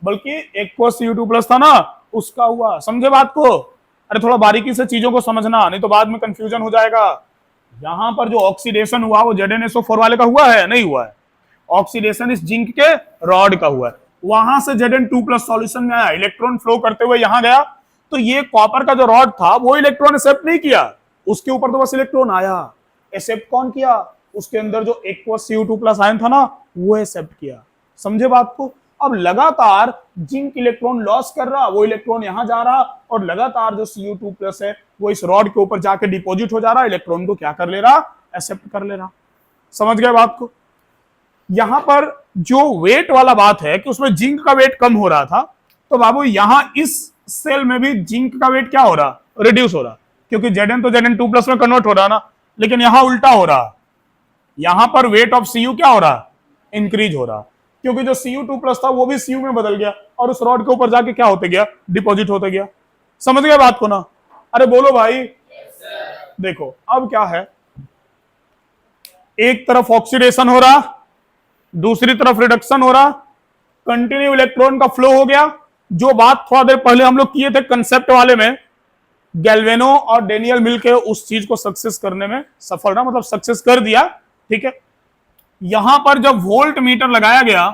बल्कि एक्वस Cu2+ था ना, उसका हुआ। समझे बात को? अरे थोड़ा बारीकी से चीजों को समझना, नहीं तो बाद में कंफ्यूजन हो जाएगा। यहां पर जो ऑक्सीडेशन हुआ वो ZnSO4 वाले का हुआ है? नहीं हुआ है। ऑक्सीडेशन इस जिंक के रॉड का हुआ है। वहां से Zn2+ सॉल्यूशन में आया, इलेक्ट्रॉन फ्लो करते हुए यहां गया, तो ये कॉपर का जो रॉड था वो इलेक्ट्रॉन एक्सेप्ट नहीं किया, उसके ऊपर तो बस इलेक्ट्रॉन आया। एक्सेप्ट कौन किया? उसके अंदर जो एक्वस Cu2+ आयन था ना वो एक्सेप्ट किया। समझे बात को? अब लगातार जिंक इलेक्ट्रॉन लॉस कर रहा, वो इलेक्ट्रॉन यहां जा रहा और लगातार जो Cu2+ है वो इस रॉड के ऊपर जाके डिपॉजिट हो जा रहा, इलेक्ट्रॉन को क्या कर ले रहा, एक्सेप्ट कर ले रहा। समझ गए बात को? यहां पर जो वेट वाला बात है कि उसमें जिंक का वेट कम हो रहा था, तो बाबू यहां इस सेल में भी जिंक का वेट क्या हो रहा, रिड्यूस हो रहा, क्योंकि Zn तो Zn2+ में कन्वर्ट हो रहा ना, लेकिन यहां उल्टा हो रहा, यहां पर वेट ऑफ Cu क्या हो रहा, इंक्रीज हो रहा, क्योंकि जो Cu2+ था वो भी Cu में बदल गया और उस रॉड के ऊपर जाके क्या होते गया, डिपॉजिट होते गया। समझ गए बात को ना? अरे बोलो भाई। देखो अब क्या है, एक तरफ ऑक्सीडेशन हो रहा, दूसरी तरफ रिडक्शन हो रहा, कंटिन्यू इलेक्ट्रॉन का फ्लो हो गया। जो बात थोड़ा देर पहले हम लोग किए थे कंसेप्ट वाले में, गैल्वेनो और डेनियल मिलके उस चीज को सक्सेस करने में सफल रहा, मतलब सक्सेस कर दिया। ठीक है, यहां पर जब वोल्ट मीटर लगाया गया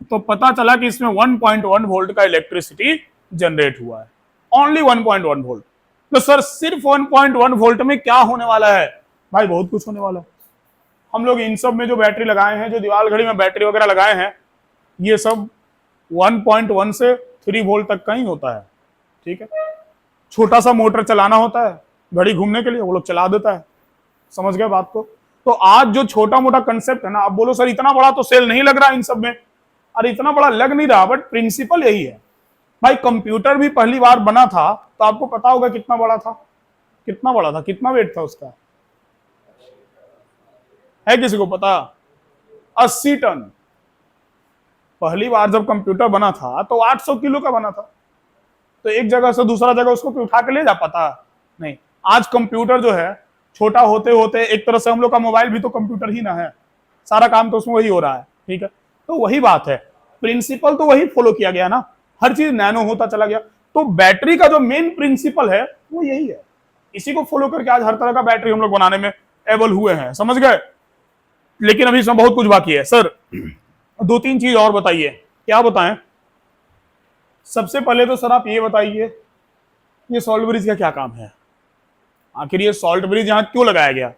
तो पता चला कि इसमें 1.1 वोल्ट का इलेक्ट्रिसिटी जनरेट हुआ है, ओनली 1.1 वोल्ट। तो सर सिर्फ 1.1 वोल्ट में क्या होने वाला है? भाई बहुत कुछ होने वाला है। हम लोग इन सब में जो बैटरी लगाए हैं, जो दीवार घड़ी में बैटरी वगैरह लगाए हैं, ये सब 1.1 से 3 वोल्ट तक का ही होता है। ठीक है, छोटा सा मोटर चलाना होता है घड़ी घूमने के लिए, वो लोग चला देता है। समझ गए बात को? तो आज जो छोटा मोटा कंसेप्ट है ना, आप बोलो सर इतना बड़ा तो सेल नहीं लग रहा इन सब में। अरे इतना बड़ा लग नहीं रहा, बट प्रिंसिपल यही है भाई। कंप्यूटर भी पहली बार बना था तो आपको पता होगा कितना बड़ा था, कितना बड़ा था, कितना वेट था उसका, है किसी को पता? 80 टन। पहली बार जब कंप्यूटर बना था तो 800 किलो का बना था, तो एक जगह से दूसरा जगह उसको उठा के ले जा पाता नहीं। आज कंप्यूटर जो है छोटा होते होते एक तरह से हम लोग का मोबाइल भी तो कंप्यूटर ही ना है, सारा काम तो उसमें वही हो रहा है। ठीक है, तो वही बात है, प्रिंसिपल तो वही फॉलो किया गया ना, हर चीज नैनो होता चला गया। तो बैटरी का जो मेन प्रिंसिपल है वो यही है, इसी को फॉलो करके आज हर तरह का बैटरी हम लोग बनाने में एबल हुए हैं। समझ गए? लेकिन अभी इसमें बहुत कुछ बाकी है। सर 2-3 चीज और बताइए। क्या बताएं? सबसे पहले तो सर आप ये बताइए, ये सॉल्ट ब्रिज का क्या काम है? आखिर ये सॉल्ट ब्रिज यहां क्यों लगाया गया?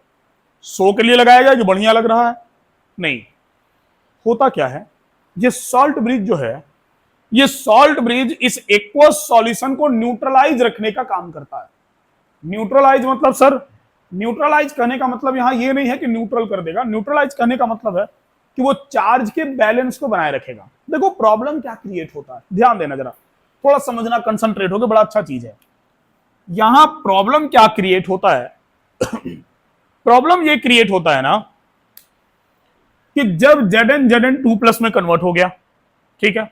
शो के लिए लगाया गया कि बढ़िया लग रहा है? नहीं, होता क्या है, ये सॉल्ट ब्रिज जो है, ये सॉल्ट ब्रिज इस एक्वस सॉल्यूशन को न्यूट्रलाइज रखने का काम करता है। न्यूट्रलाइज मतलब सर, न्यूट्रलाइज कहने का मतलब यहां ये नहीं है कि न्यूट्रल कर देगा। न्यूट्रलाइज कहने का मतलब है कि वो चार्ज के बैलेंस को बनाए रखेगा। देखो प्रॉब्लम क्या क्रिएट होता है, ध्यान देना जरा, थोड़ा समझना, कंसंट्रेट होकर, बड़ा अच्छा चीज है। यहां प्रॉब्लम क्या क्रिएट होता है प्रॉब्लम ये क्रिएट होता है ना कि जब Zn2+ में कन्वर्ट हो गया, ठीक है,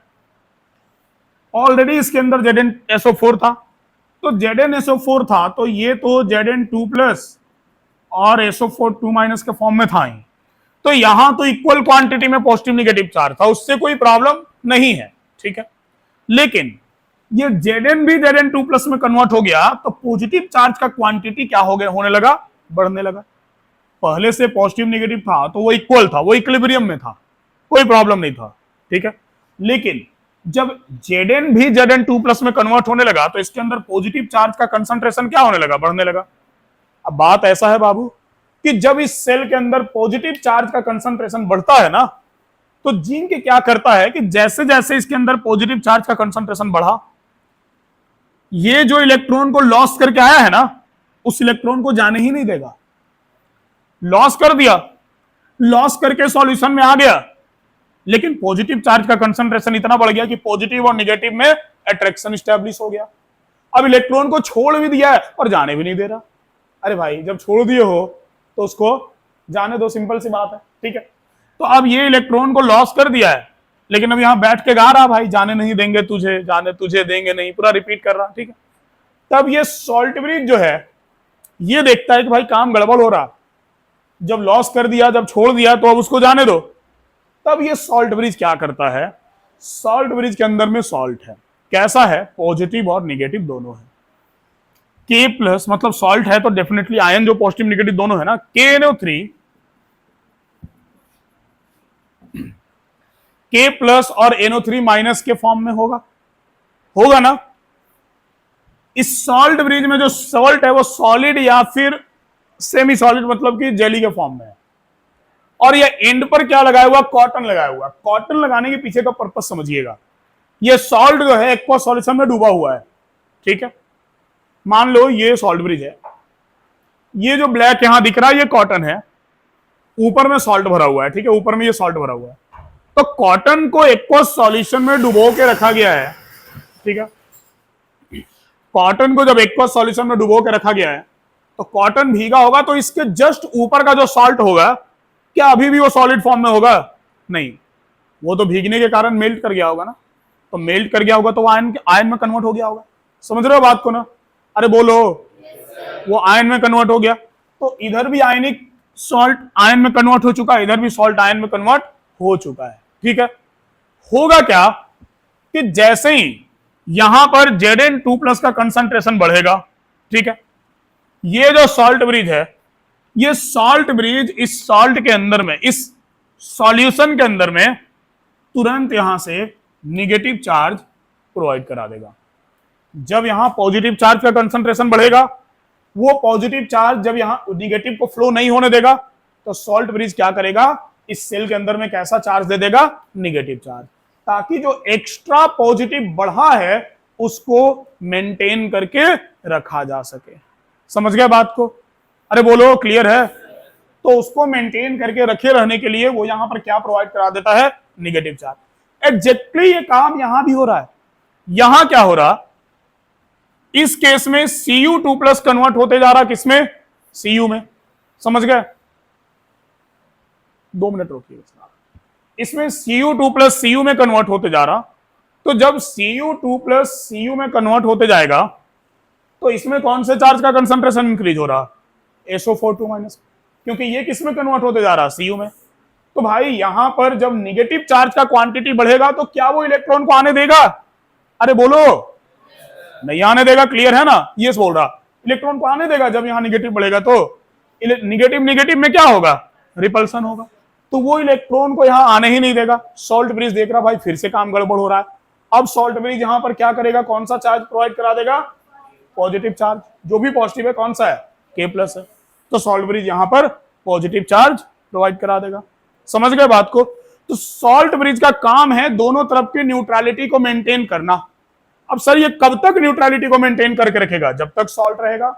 ऑलरेडी इसके अंदर ZnSO4 था, तो ZnSO4 था तो ये तो Zn2+ और SO4 2- के फॉर्म में था ही, तो यहां तो इक्वल क्वांटिटी में पॉजिटिव नेगेटिव चार्ज था, उससे कोई प्रॉब्लम नहीं है। ठीक है, लेकिन ये Zn भी Zn2+ में कन्वर्ट हो गया तो पॉजिटिव चार्ज का क्वांटिटी क्या हो गया, होने लगा, बढ़ने लगा। पहले से पॉजिटिव नेगेटिव था तो वो इक्वल था, वो इक्विलिब्रियम में था, कोई प्रॉब्लम नहीं था। ठीक है, लेकिन जब Zn भी Zn2+ में कन्वर्ट होने लगा तो इसके अंदर पॉजिटिव चार्ज का कंसंट्रेशन क्या होने लगा, बढ़ने लगा। अब बात ऐसा है बाबू कि जब इस सेल के अंदर पॉजिटिव चार्ज का कंसंट्रेशन बढ़ता है ना, तो जिंक क्या करता है कि जैसे जैसे इसके अंदर पॉजिटिव चार्ज का कंसंट्रेशन बढ़ा, ये जो इलेक्ट्रॉन को लॉस करके आया है ना, उस इलेक्ट्रॉन को जाने ही नहीं देगा। लॉस कर दिया, लॉस करके सॉल्यूशन में आ गया, लेकिन पॉजिटिव चार्ज का कंसंट्रेशन इतना बढ़ गया कि पॉजिटिव और नेगेटिव में अट्रैक्शन स्टैब्लिश हो गया। अब इलेक्ट्रॉन को छोड़ भी दिया है और जाने भी नहीं दे रहा। अरे भाई जब छोड़ दिए हो तो उसको जाने दो, सिंपल सी बात है। ठीक है, तो अब ये इलेक्ट्रॉन को लॉस कर दिया है, लेकिन अब यहां बैठ के गा रहा, भाई जाने नहीं देंगे तुझे, जाने तुझे देंगे नहीं, पूरा रिपीट कर रहा। ठीक है, तब ये सॉल्ट ब्रिज जो है ये देखता है कि भाई काम गड़बड़ हो रहा, जब लॉस कर दिया, जब छोड़ दिया तो अब उसको जाने दो। तब ये सॉल्ट ब्रिज क्या करता है, सॉल्ट ब्रिज के अंदर में सॉल्ट है, कैसा है, पॉजिटिव और नेगेटिव दोनों है। K+ मतलब सॉल्ट है तो डेफिनेटली आयन जो पॉजिटिव नेगेटिव दोनों है ना, KNO3 K+ और NO3- के फॉर्म में होगा, होगा ना। इस सॉल्ट ब्रिज में जो सॉल्ट है वो सॉलिड या फिर सेमी सॉलिड मतलब कि जेली के फॉर्म में है। और ये एंड पर क्या लगाया हुआ, कॉटन लगाया हुआ। कॉटन लगाने के पीछे का पर्पज समझिएगा। ये सॉल्ट जो है एक्वा सॉल्यूशन में डूबा हुआ है, ठीक है। मान लो ये सॉल्ट ब्रिज है, ये जो ब्लैक यहां दिख रहा है ये कॉटन है, ऊपर में सॉल्ट भरा हुआ है, ठीक है, ऊपर में ये सॉल्ट भरा हुआ है। तो कॉटन को एक्वा सॉल्यूशन में डुबो के रखा गया है, ठीक है। कॉटन को जब एक्वा सॉल्यूशन में डुबो के रखा गया है तो कॉटन भीगा होगा, तो इसके जस्ट ऊपर का जो सॉल्ट होगा, क्या अभी भी वो सॉलिड फॉर्म में होगा? नहीं, वो तो भीगने के कारण मेल्ट कर गया होगा ना। तो मेल्ट कर गया होगा तो वो आयन में कन्वर्ट हो गया होगा। समझ रहे हो बात को ना? अरे बोलो, वो आयन में कन्वर्ट हो गया। तो इधर भी आयनिक सॉल्ट आयन में कन्वर्ट हो चुका है, इधर भी सॉल्ट आयन में कन्वर्ट हो चुका है, ठीक है। होगा क्या कि जैसे ही यहां पर Zn2+ का कंसंट्रेशन बढ़ेगा, ठीक है, ये जो सॉल्ट ब्रिज है, ये सॉल्ट ब्रिज इस सॉल्ट के अंदर में, इस सॉल्यूशन के अंदर में तुरंत यहां से निगेटिव चार्ज प्रोवाइड करा देगा। जब यहां पॉजिटिव चार्ज का कंसंट्रेशन बढ़ेगा, वो पॉजिटिव चार्ज जब यहां निगेटिव को फ्लो नहीं होने देगा, तो सॉल्ट ब्रिज क्या करेगा, इस सेल के अंदर में कैसा चार्ज दे देगा, निगेटिव चार्ज, ताकि जो एक्स्ट्रा पॉजिटिव बढ़ा है उसको मेंटेन करके रखा जा सके। समझ गए बात को? अरे बोलो, क्लियर है? तो उसको मेंटेन करके रखे रहने के लिए वो यहां पर क्या प्रोवाइड करा देता है, निगेटिव चार्ज। एग्जैक्टली ये काम यहां भी हो रहा है। यहां क्या हो रहा, इस केस में Cu2+ कन्वर्ट होते जा रहा, किसमें, Cu में। समझ गए? 2 मिनट रोकिए। इसमें Cu2+ Cu में कन्वर्ट होते जा रहा, तो जब Cu2+ Cu में कन्वर्ट होते जाएगा तो इसमें कौन से चार्ज का कंसंट्रेशन इंक्रीज हो रहा, SO4 क्योंकि ये किस में कन्वर्ट होते जा रहा, Cu में। तो भाई यहां पर जब निगेटिव चार्ज का क्वांटिटी बढ़ेगा तो क्या वो इलेक्ट्रॉन को आने देगा? अरे बोलो, नहीं आने देगा। क्लियर है ना? ये बोल रहा, इलेक्ट्रॉन को आने देगा जब यहां निगेटिव बढ़ेगा, तो निगेटिव निगेटिव में क्या होगा, रिपल्सन होगा। तो वो इलेक्ट्रॉन को यहां आने ही नहीं देगा। सॉल्ट ब्रिज देख रहा, भाई फिर से काम गड़बड़ हो रहा है। अब सॉल्ट ब्रिज यहां पर क्या करेगा, कौन सा चार्ज प्रोवाइड करा देगा, पॉजिटिव चार्ज। जो भी पॉजिटिव है कौन सा है, K+ है। तो सॉल्ट ब्रिज यहां पर पॉजिटिव चार्ज प्रोवाइड करा देगा। समझ गए बात को? तो सॉल्ट ब्रिज का काम है दोनों तरफ की न्यूट्रलिटी को मेंटेन करना। अब सर ये कब तक न्यूट्रलिटी को मेंटेन करके रखेगा, जब तक सॉल्ट रहेगा,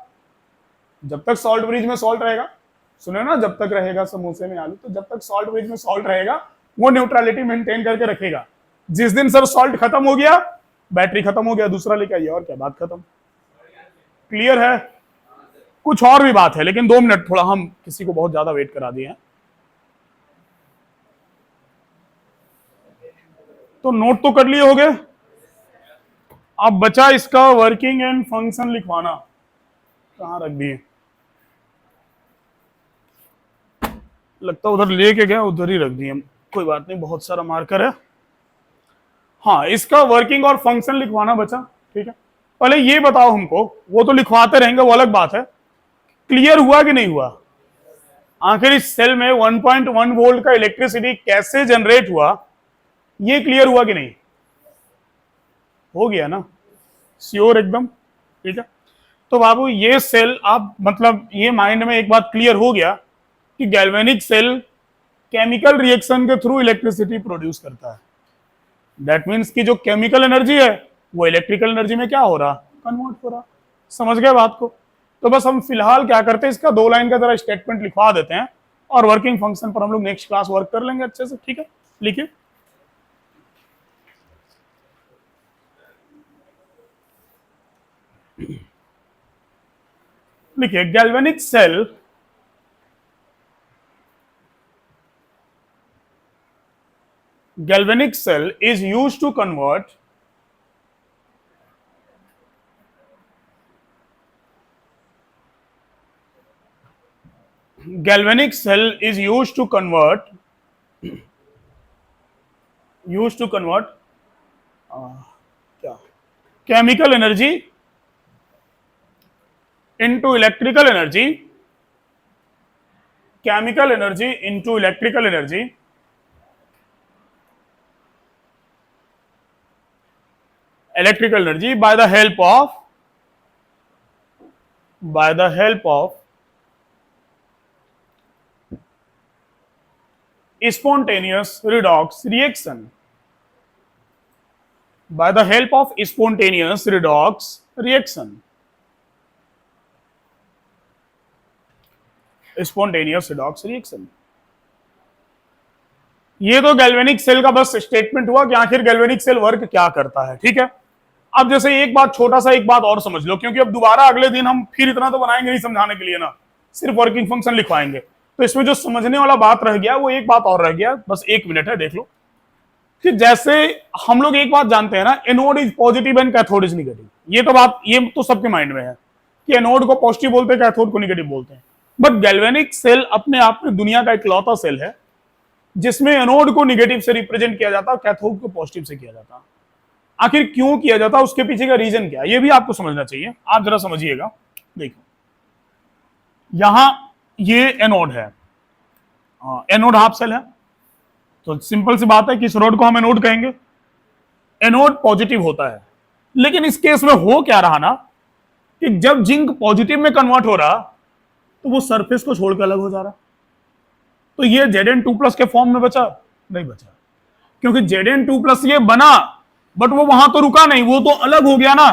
जब तक सॉल्ट ब्रिज में सॉल्ट रहेगा। सुने ना, जब तक रहेगा समोसे में आलू, तो जब तक सॉल्ट ब्रिज में सॉल्ट रहेगा वो न्यूट्रलिटी मेंटेन करके रखेगा। जिस दिन सर सॉल्ट खत्म हो गया, बैटरी खत्म हो गया, दूसरा लेके आइए, और क्या, बात खत्म। क्लियर है? कुछ और भी बात है, लेकिन 2 मिनट, थोड़ा हम किसी को बहुत ज्यादा वेट करा दिए हैं। तो नोट तो कर लिए होगे। अब बचा इसका वर्किंग एंड फंक्शन लिखवाना। कहां रख दिए, लगता उधर लेके गया, उधर ही रख दिए। कोई बात नहीं, बहुत सारा मार्कर है। हाँ, इसका वर्किंग और फंक्शन लिखवाना बचा, ठीक है। पहले ये बताओ हमको, वो तो लिखवाते रहेंगे, वो अलग बात है, क्लियर हुआ कि नहीं हुआ? आखिर इस सेल में 1.1 वोल्ट का इलेक्ट्रिसिटी कैसे जनरेट हुआ, ये क्लियर हुआ कि नहीं? हो गया ना, श्योर एकदम, ठीक है। तो बाबू ये सेल, आप मतलब ये माइंड में एक बात क्लियर हो गया कि गैल्वेनिक सेल केमिकल रिएक्शन के थ्रू इलेक्ट्रिसिटी प्रोड्यूस करता है। दैट मीन्स कि जो केमिकल एनर्जी है वो इलेक्ट्रिकल एनर्जी में क्या हो रहा, कन्वर्ट हो रहा। समझ गए बात को? तो बस हम फिलहाल क्या करते हैं, इसका 2 लाइन का जरा स्टेटमेंट लिखवा देते हैं, और वर्किंग फंक्शन पर हम लोग नेक्स्ट क्लास वर्क कर लेंगे अच्छे से, ठीक है। लिखिए, लिखिए, galvanic cell is used to convert क्या, chemical energy into electrical energy, chemical energy into electrical energy, electrical energy by the help of spontaneous redox reaction. By the help of spontaneous redox reaction. Spontaneous redox reaction. ये तो galvanic cell का बस statement हुआ कि आखिर galvanic cell work क्या करता है, ठीक है। अब जैसे एक बात छोटा सा एक बात और समझ लो, क्योंकि अब दोबारा अगले दिन हम फिर इतना तो बनाएंगे नहीं समझाने के लिए ना, सिर्फ वर्किंग फंक्शन लिखवाएंगे। तो इसमें जो समझने वाला बात रह गया वो एक बात और रह गया, बस 1 मिनट है, देख लो कि जैसे हम लोग एक बात जानते हैं ना, anode is positive and cathode is negative. ये तो बात ये तो सबके माइंड में है कि एनोड को पॉजिटिव बोलते हैं, कैथोड को नेगेटिव बोलते हैं। बट गैल्वेनिक सेल अपने आप में दुनिया का इकलौता सेल है जिसमें एनोड को नेगेटिव से रिप्रेजेंट किया जाता है और कैथोड को पॉजिटिव से किया जाता है। आखिर क्यों किया जाता है, उसके पीछे का रीजन क्या है, ये भी आपको समझना चाहिए। आप जरा समझिएगा, देखो यहां ये एनोड है, एनोड हाफ सेल है, तो सिंपल सी बात है कि इस रोड को हम एनोड कहेंगे। एनोड पॉजिटिव होता है, लेकिन इस केस में हो क्या रहा ना कि जब जिंक पॉजिटिव में कन्वर्ट हो रहा तो वो सरफेस को छोड़कर अलग हो जा रहा, तो ये Zn2+ के फॉर्म में बचा नहीं बचा, क्योंकि Zn2+ ये बना बट वो वहां तो रुका नहीं, वो तो अलग हो गया ना,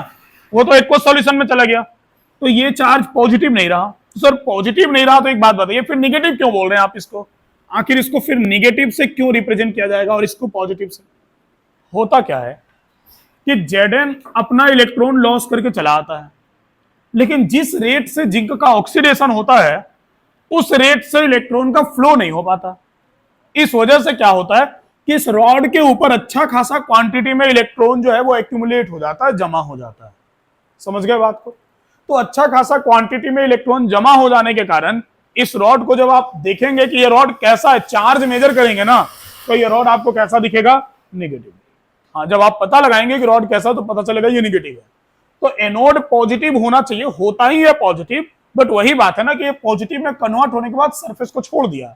वो तो एक्वस सॉल्यूशन में चला गया, तो ये चार्ज पॉजिटिव नहीं रहा। तो सर पॉजिटिव नहीं रहा तो एक बात बताइए फिर निगेटिव क्यों बोल रहे हैं आप इसको, आखिर इसको फिर निगेटिव से क्यों रिप्रेजेंट किया जाएगा और इसको पॉजिटिव से? होता क्या है कि Zn अपना इलेक्ट्रॉन लॉस करके चला आता है, लेकिन जिस रेट से जिंक का ऑक्सीडेशन होता है उस रेट से इलेक्ट्रॉन का फ्लो नहीं हो पाता। इस वजह से क्या होता है कि इस रॉड के ऊपर अच्छा खासा क्वांटिटी में इलेक्ट्रॉन जो है वो एक्यूमुलेट हो जाता है, जमा हो जाता है। समझ गए बात को? तो अच्छा खासा क्वांटिटी में इलेक्ट्रॉन जमा हो जाने के कारण इस रॉड को जब आप देखेंगे कि ये रॉड कैसा है, चार्ज मेजर करेंगे ना, तो ये रॉड आपको कैसा दिखेगा? नेगेटिव। हाँ, जब आप पता लगाएंगे कि रॉड कैसा, तो पता चलेगा ये नेगेटिव है। तो एनोड पॉजिटिव होना चाहिए, होता ही है पॉजिटिव, बट वही बात है ना कि ये पॉजिटिव में कन्वर्ट होने के बाद सरफेस को छोड़ दिया,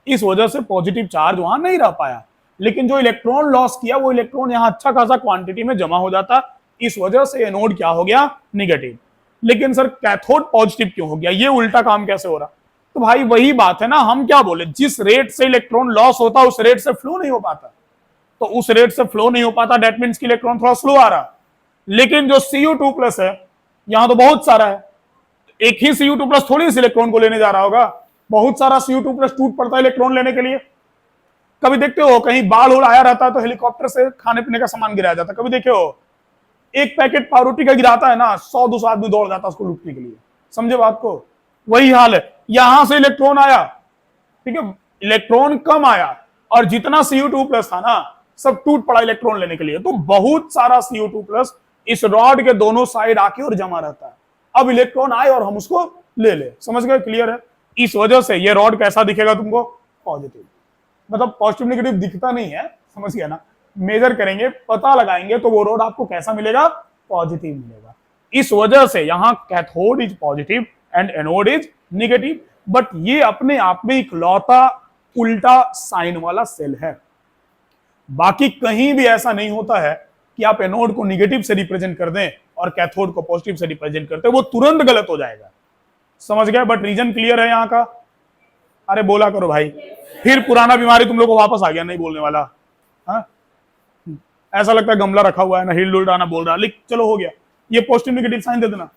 इस वजह से पॉजिटिव चार्ज वहां नहीं रह पाया। लेकिन जो इलेक्ट्रॉन लॉस किया वो इलेक्ट्रॉन यहां अच्छा खासा क्वांटिटी में जमा हो जाता, इस वजह से एनोड क्या हो गया? नेगेटिव। लेकिन सर कैथोड पॉजिटिव क्यों हो गया? ये उल्टा काम कैसे हो रहा? तो भाई वही बात है ना, हम क्या बोले, जिस रेट से इलेक्ट्रॉन लॉस होता उस रेट से फ्लो नहीं हो पाता, तो उस रेट से फ्लो नहीं हो पाता, दैट मींस कि इलेक्ट्रॉन थोड़ा स्लो आ रहा। लेकिन जो Cu2+ है यहां तो बहुत सारा है, एक ही Cu2+ थोड़ी इस इलेक्ट्रॉन को लेने जा रहा होगा, बहुत सारा Cu2+ टूट पड़ता है इलेक्ट्रॉन लेने के लिए। कभी देखते हो कहीं बाढ़ हो आया रहता है तो हेलीकॉप्टर से खाने पीने का सामान गिराया जाता है, कभी देखे हो? एक पैकेट पावरोटी का गिराता है ना, 100-200 आदमी दौड़ जाता है उसको लूटने के लिए। समझे बात को? वही हाल है, यहां से इलेक्ट्रॉन आया, ठीक है, इलेक्ट्रॉन कम आया और जितना Cu2+ था ना सब टूट पड़ा इलेक्ट्रॉन लेने के लिए, तो बहुत सारा Cu2+ इस रॉड के दोनों साइड आके और जमा रहता है। अब इलेक्ट्रॉन आए और हम उसको ले ले। समझ गए? क्लियर है? इस वजह से ये रॉड कैसा दिखेगा तुमको? पॉजिटिव। मतलब पॉजिटिव नेगेटिव दिखता नहीं है, समझ गया ना? मेजर करेंगे, पता लगाएंगे तो वो रॉड आपको कैसा मिलेगा? पॉजिटिव मिलेगा। इस वजह से यहां cathode is positive and anode is negative, but ये अपने आप में इकलौता उल्टा साइन वाला सेल है। बाकी कहीं भी ऐसा नहीं होता है कि आप एनोड को नेगेटिव से रिप्रेजेंट कर दें और कैथोड को पॉजिटिव से रिप्रेजेंट करते हैं, वो तुरंत गलत हो जाएगा। समझ गए? बट रीजन क्लियर है यहाँ का? अरे बोला करो भाई, फिर पुराना बीमारी तुम लोग को वापस आ गया, नहीं बोलने वाला। हाँ, ऐसा लगता है गमला रखा हुआ है ना, हिल डुल रहा ना बोल रहा, लिख चलो हो गया। ये पॉजिटिव नेगेटिव साइन दे देना।